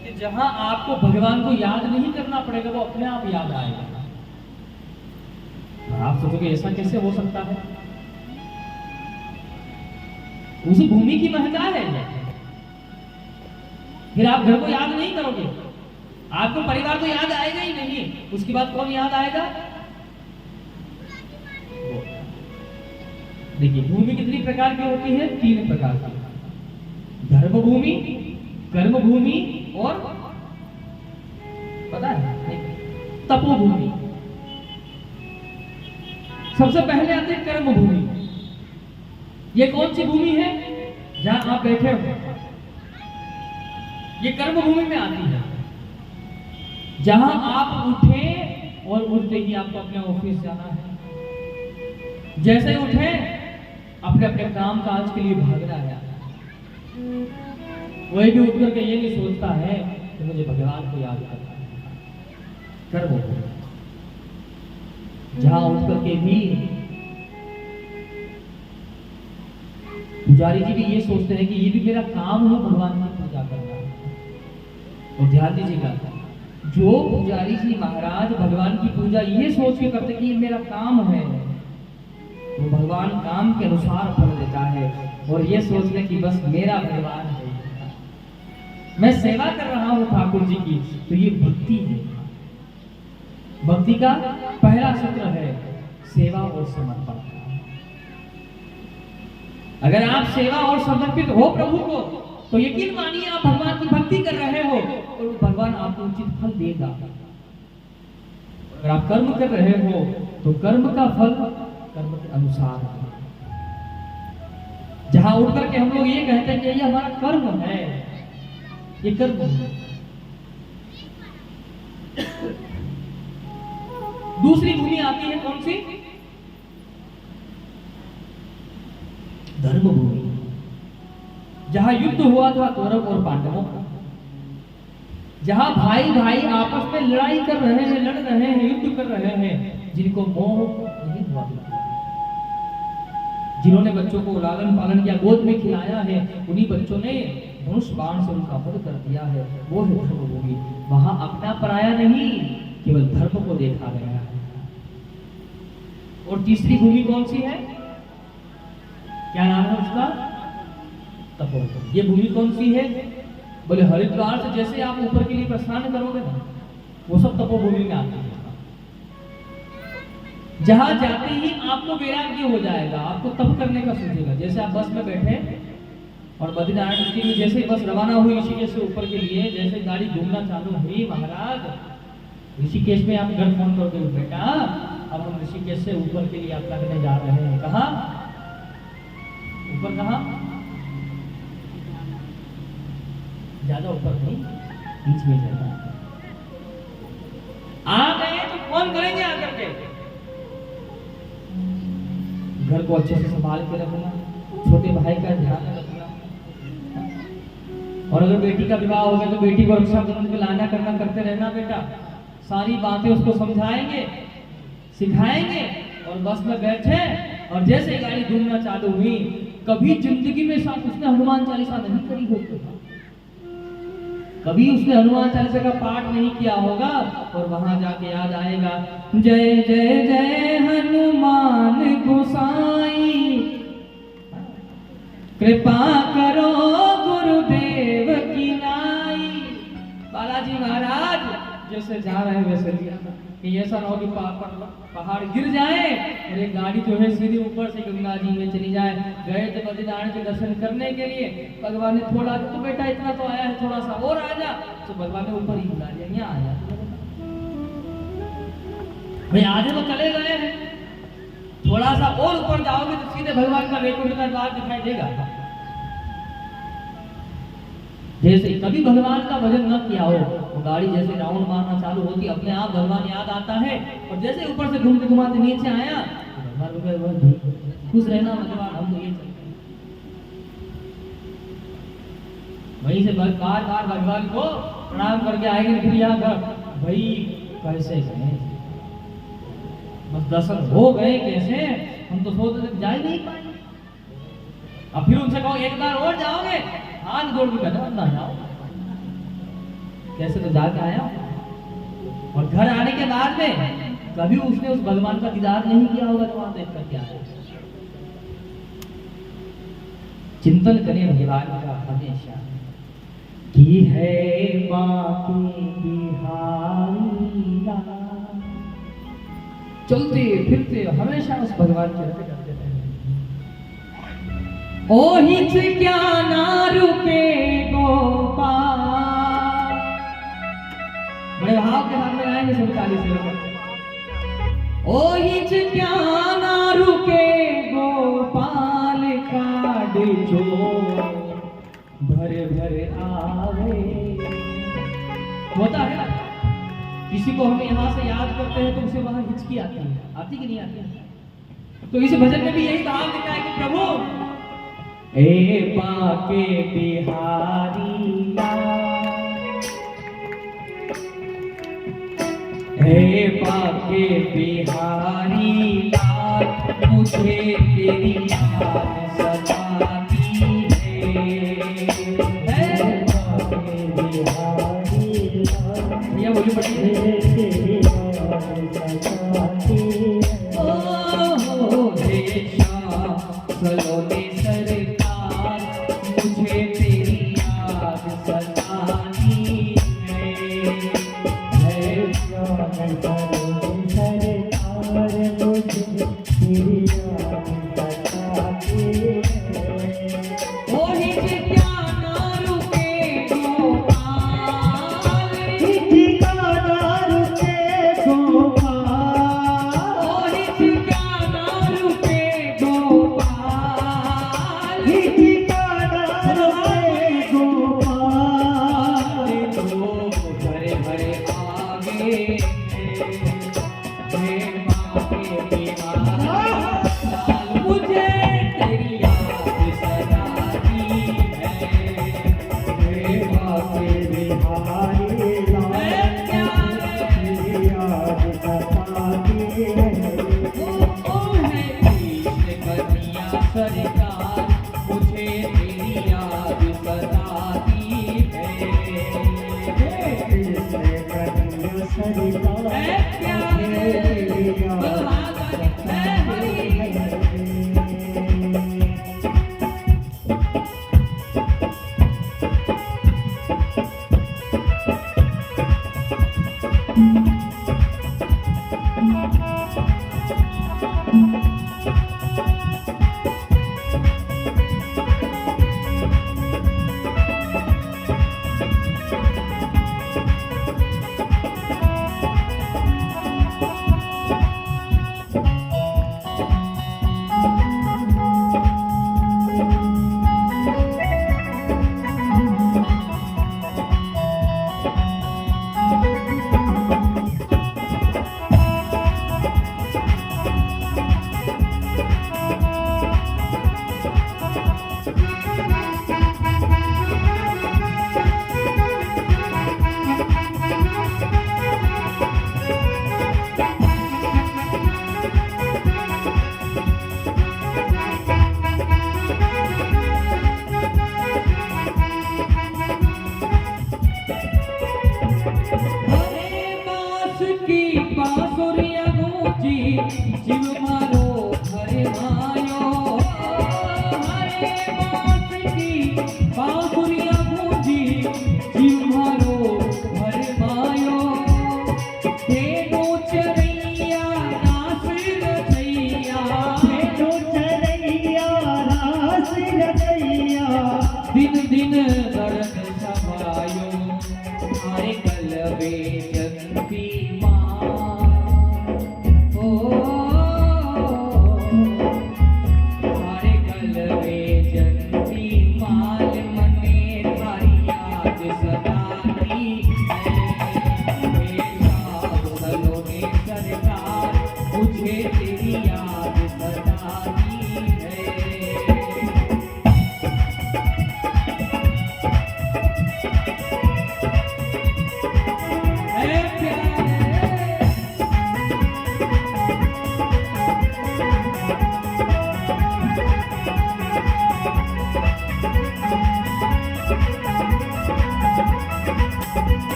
कि जहां आपको भगवान को याद नहीं करना पड़ेगा, वो अपने आप याद आएगा। आप सोचोगे ऐसा कैसे हो सकता है? उस भूमि की महत्ता है। फिर आप घर को याद नहीं करोगे, आपको परिवार तो याद आएगा ही नहीं, उसके बाद कौन याद आएगा? देखिए, भूमि कितनी प्रकार की होती है? 3 प्रकार की। धर्म भूमि, कर्म भूमि और पता है तपोभूमि। सबसे पहले आते हैं कर्म भूमि। ये कौन सी भूमि है? जहां आप बैठे हो, ये कर्म भूमि में आती है। जहां आप उठे और उठते ही आपको अपने ऑफिस जाना है, जैसे उठे अपने अपने काम काज के लिए भागना है। वही भी उठ करके ये नहीं सोचता है कि मुझे भगवान को याद करना है। कर्म भूमि, जहां उठ करके भी पुजारी जी भी ये सोचते हैं कि ये भी मेरा काम है भगवान की पूजा करना। और ध्यान दीजिएगा, जो पुजारी जी महाराज भगवान की पूजा ये सोच के करते कि ये मेरा काम है, तो भगवान काम के अनुसार फल देता है। और ये सोचते कि बस मेरा भगवान है, मैं सेवा कर रहा हूँ ठाकुर जी की, तो ये भक्ति है। भक्ति का पहला सूत्र है सेवा और समर्पण। अगर आप सेवा और समर्पित हो प्रभु को, तो यकीन मानिए आप भगवान की भक्ति कर रहे हो और भगवान आपको उचित फल देगा। अगर आप कर्म कर रहे हो तो कर्म का फल कर्म के अनुसार है। जहां उठ करके हम लोग ये कहते हैं कि ये हमारा कर्म है, ये कर्म है। दूसरी भूमि आती है कौन सी? धर्म भूमि, जहां युद्ध हुआ था कौरव और पांडवों का, जहां भाई भाई आपस में लड़ाई कर रहे हैं, लड़ रहे हैं, युद्ध कर रहे हैं, जिनको मोह नहीं हुआ, जिन्होंने बच्चों को लालन पालन किया, गोद में खिलाया है, उन्हीं बच्चों ने धनुष बाण से उनका वध कर दिया है। वो है धर्म भूमि। वहां अपना पराया नहीं, केवल धर्म को देखा गया है। और तीसरी भूमि कौन सी है? क्या नाम है उसका? तपोभूमि। ये भूमि कौन सी है? बोले हरिद्वार से जैसे आप ऊपर के लिए प्रस्थान करोगे ना, वो सब तपोभूमि में आती है। जहां जाते ही आपको वैराग्य हो जाएगा, आपको तप करने का सोचेगा। जैसे आप बस में बैठे और बद्रीनारायण की जैसे बस रवाना हुई ऋषिकेश से ऊपर के लिए, जैसे गाड़ी घूमना चालू हुई, महाराज ऋषिकेश में आप घर फोन कर दो, बेटा अब हम ऋषिकेश से ऊपर के लिए यात्रा करने जा रहे हैं। कहाँ? ऊपर कहाँ? ज्यादा ऊपर नहीं, बीच में जाना। आ गए तो फोन करेंगे आकर के। घर को अच्छे से संभाल के रखना, छोटे भाई का ध्यान रखना, और अगर बेटी का विवाह हो गया तो बेटी को रक्षाबंधन में लाना करना करते रहना। बेटा सारी बातें उसको समझाएंगे, सिखाएंगे। और बस में बैठे और जैसे ही गाड़ी घूमना चालू हुई, कभी जिंदगी में उसने हनुमान चालीसा नहीं करी होगी, कभी उसने हनुमान चालीसा का पाठ नहीं किया होगा, और वहां जाके याद आएगा जय जय जय हनुमान गोसाई, कृपा करो गुरुदेव की नाई। बालाजी महाराज जैसे जा रहे हैं वैसे लिया कि ऐसा ना हो कि पहाड़ गिर जाए और एक गाड़ी जो है सीधे ऊपर से गंगा जी में चली जाए। गए थे बद्रीनारायण के दर्शन करने के लिए, भगवान ने थोड़ा तो बेटा इतना तो आया है, थोड़ा सा और आ जा, तो भगवान ने ऊपर ही बुला लिया, यहाँ आ जा भाई। आधे तो चले गए हैं, थोड़ा सा और ऊपर जाओगे तो सीधे भगवान का वैकुंठ का द्वार दिखाई देगा। जैसे कभी भगवान का भजन न किया हो, तो गाड़ी जैसे राउंड मारना चालू होती, अपने आप भगवान याद आता है। और जैसे ऊपर से घूमते घुमाते नीचे आया, तो भगवान खुश रहना भगवान, हम तो ये चलते हैं। वहीं से बार बार भगवान को प्रणाम करके आएंगे, फिर यहाँ घर भाई कैसे गए, बस दर्शन हो गए कैसे, हम तो सोचते थे जा ही नहीं पाएंगे। अब फिर उनसे कहो एक बार और जाओगे, हाथ जोड़ के कहते ना जाओ, कैसे तो जाके आया। और घर आने के बाद में कभी उसने उस भगवान का दीदार नहीं किया होगा, तो वहां देख करके आया। चिंतन करें भगवान का हमेशा कि है बाकी बिहारी, चलते फिरते हमेशा उस भगवान के रखे करते रहे। ओ हिच क्या ना रुके गोपाल, बड़े भाव के साथ में आएंगे सब 40 से। ओ हिच क्या ना रुके गोपाल काट जो भर भर आवे। होता है ना, किसी को हम यहाँ से याद करते हैं तो उसे वहां हिचकी आती है, आती कि नहीं आती? तो इस भजन में भी यही भाव लिखा है कि प्रभु ए पाके बिहारी हे बाके बिहारी लाल मुझे तेरी याद सताती है बाके बिहारी लाल भैया बोली पड़ी ओ हे शाह सलोने सरकार मुझे तेरी याद सताती जीव मारो हरे मायो हरे बात की बांसुरिया गूंजी जीव मारो हरे मायो तेनो चरैया रास रचैया तेनो चरैया रास रचैया दिन दिन दर्द समायो हरे कलवे जगती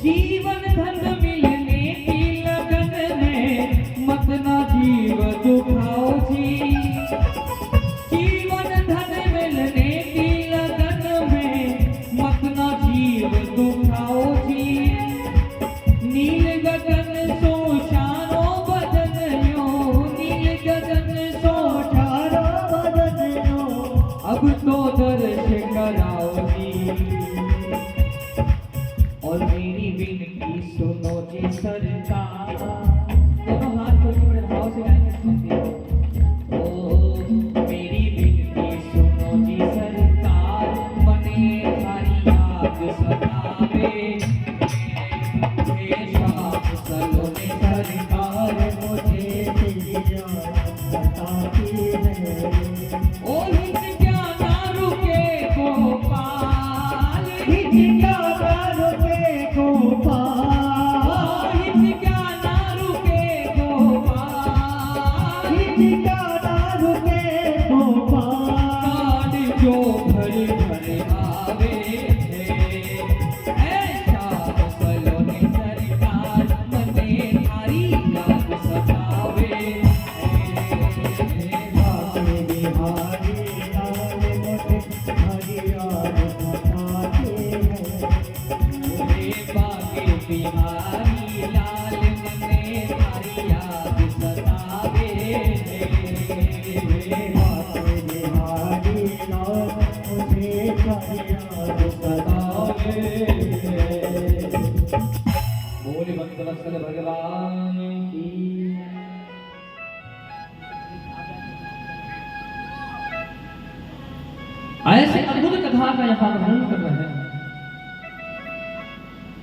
जीवन धन मिलने की लगन में मत ना जीव दुखाओ जी जीवन धन मिलने की लगन में मत ना जीव दुखाओ जी नील गगन सो शानो बदन यो नील गगन सो शानो बदन यो अब तो दर्श कराओ जी और मेरी विनती सुनो जी सरकार दोनों हाथ जोड़ के बड़े भाव से गाएंगे सुनते हो ओ मेरी विनती सुनो जी सरकार हिचका ना रुके गोपाल, हिचका ना रुके गोपाल, हिचका ना रुके गोपाल, काट जो भर भर आवे थे, ऐसा सलोने सरकार मने थारी याद सतावे बाके बिहारी लाल मोटे हरी याद सताते हैं। रे बाके बिहारी लाल मने थारी याद सतावे बाके बिहारी लाल मुझे हरी याद सतावे। बोले भक्तवत्सल भगवान की। ऐसे अद्भुत कथा का यहाँ वर्णन कर रहे हैं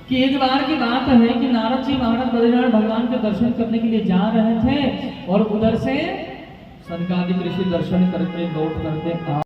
कि एक बार की बात है कि नारद जी महाराज बद्रीनाथ भगवान के दर्शन करने के लिए जा रहे थे और उधर से सनकादिक ऋषि दर्शन करके लौट करके आ